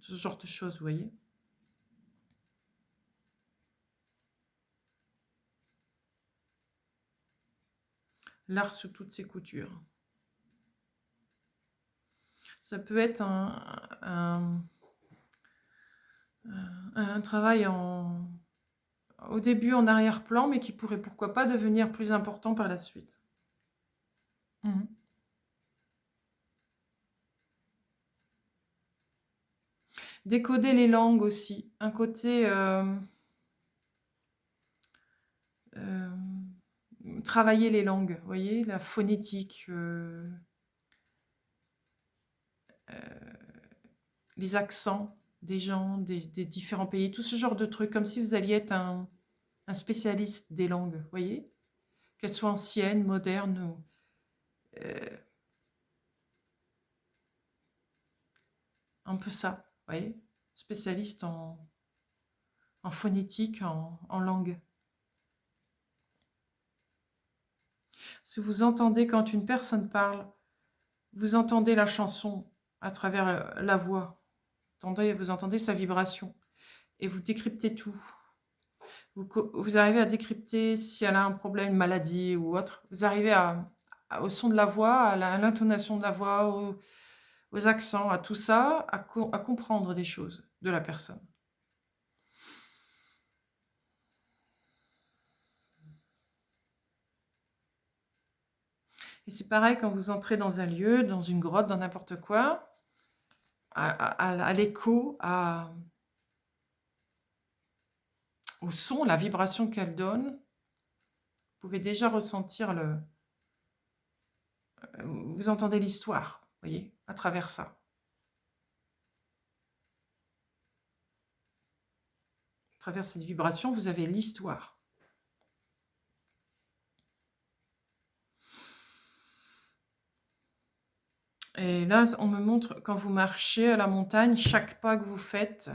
A: ce genre de choses, vous voyez. L'art sous toutes ses coutures. Ça peut être un travail au début en arrière-plan, mais qui pourrait pourquoi pas devenir plus important par la suite. Mhm. Décoder les langues aussi. Un côté travailler les langues, vous voyez, la phonétique, les accents des gens, des différents pays, tout ce genre de trucs, comme si vous alliez être un spécialiste des langues, vous voyez, qu'elles soient anciennes, modernes, ou, un peu ça, vous voyez, spécialiste en phonétique, en langue. Si vous entendez quand une personne parle, vous entendez la chanson à travers la voix, vous entendez sa vibration, et vous décryptez tout. Vous arrivez à décrypter si elle a un problème, une maladie ou autre. Vous arrivez au son de la voix, à l'intonation de la voix, aux accents, à tout ça, à comprendre des choses de la personne. Et c'est pareil quand vous entrez dans un lieu, dans une grotte, dans n'importe quoi, à l'écho, au son, la vibration qu'elle donne, vous pouvez déjà ressentir vous entendez l'histoire, vous voyez, à travers ça. À travers cette vibration, vous avez l'histoire. Et là, on me montre, quand vous marchez à la montagne, chaque pas que vous faites,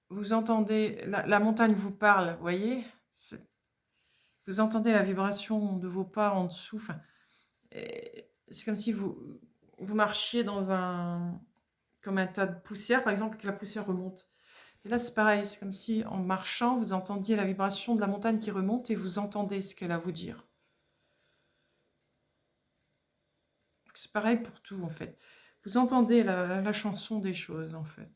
A: vous entendez, la montagne vous parle, vous voyez, vous entendez la vibration de vos pas en dessous. C'est comme si vous marchiez comme un tas de poussière, par exemple, que la poussière remonte. Et là, c'est pareil, c'est comme si en marchant, vous entendiez la vibration de la montagne qui remonte et vous entendez ce qu'elle a à vous dire. C'est pareil pour tout, en fait. Vous entendez la chanson des choses, en fait.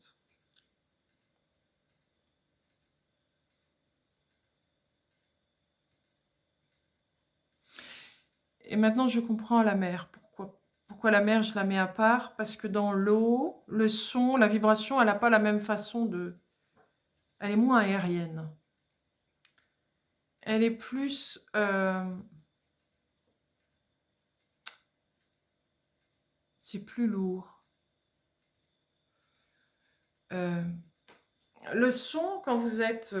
A: Et maintenant, je comprends la mer. Pourquoi la mer, je la mets à part? Parce que dans l'eau, le son, la vibration, elle n'a pas la même façon de... Elle est moins aérienne. Elle est plus... c'est plus lourd. Le son, quand vous êtes...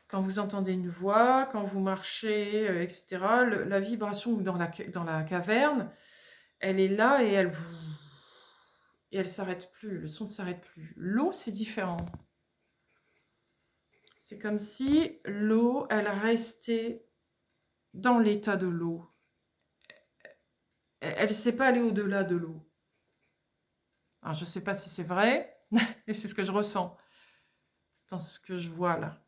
A: quand vous entendez une voix, quand vous marchez, etc., la vibration dans la caverne, elle est là et elle s'arrête plus, le son ne s'arrête plus. L'eau, c'est différent. C'est comme si l'eau, elle restait dans l'état de l'eau. Elle ne sait pas aller au-delà de l'eau. Alors, je ne sais pas si c'est vrai, mais c'est ce que je ressens dans ce que je vois là.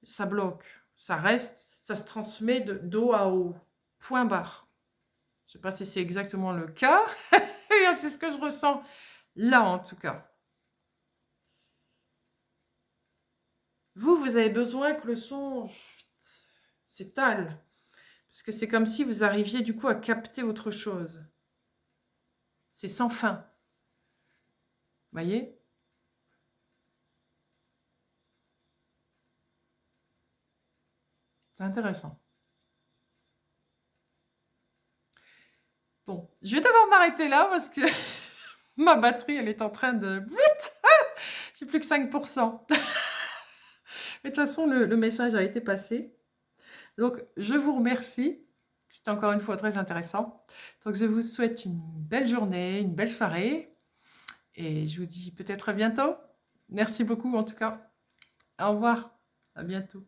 A: Ça bloque, ça reste, ça se transmet d'eau à eau. Point barre. Je ne sais pas si c'est exactement le cas, mais c'est ce que je ressens là en tout cas. Vous avez besoin que le son s'étale. Parce que c'est comme si vous arriviez du coup à capter autre chose. C'est sans fin. Vous voyez? C'est intéressant. Bon, je vais devoir m'arrêter là parce que ma batterie, elle est en train de... J'ai plus que 5%. Mais de toute façon, le message a été passé. Donc, je vous remercie. C'était encore une fois très intéressant. Donc, je vous souhaite une belle journée, une belle soirée. Et je vous dis peut-être à bientôt. Merci beaucoup en tout cas. Au revoir. À bientôt.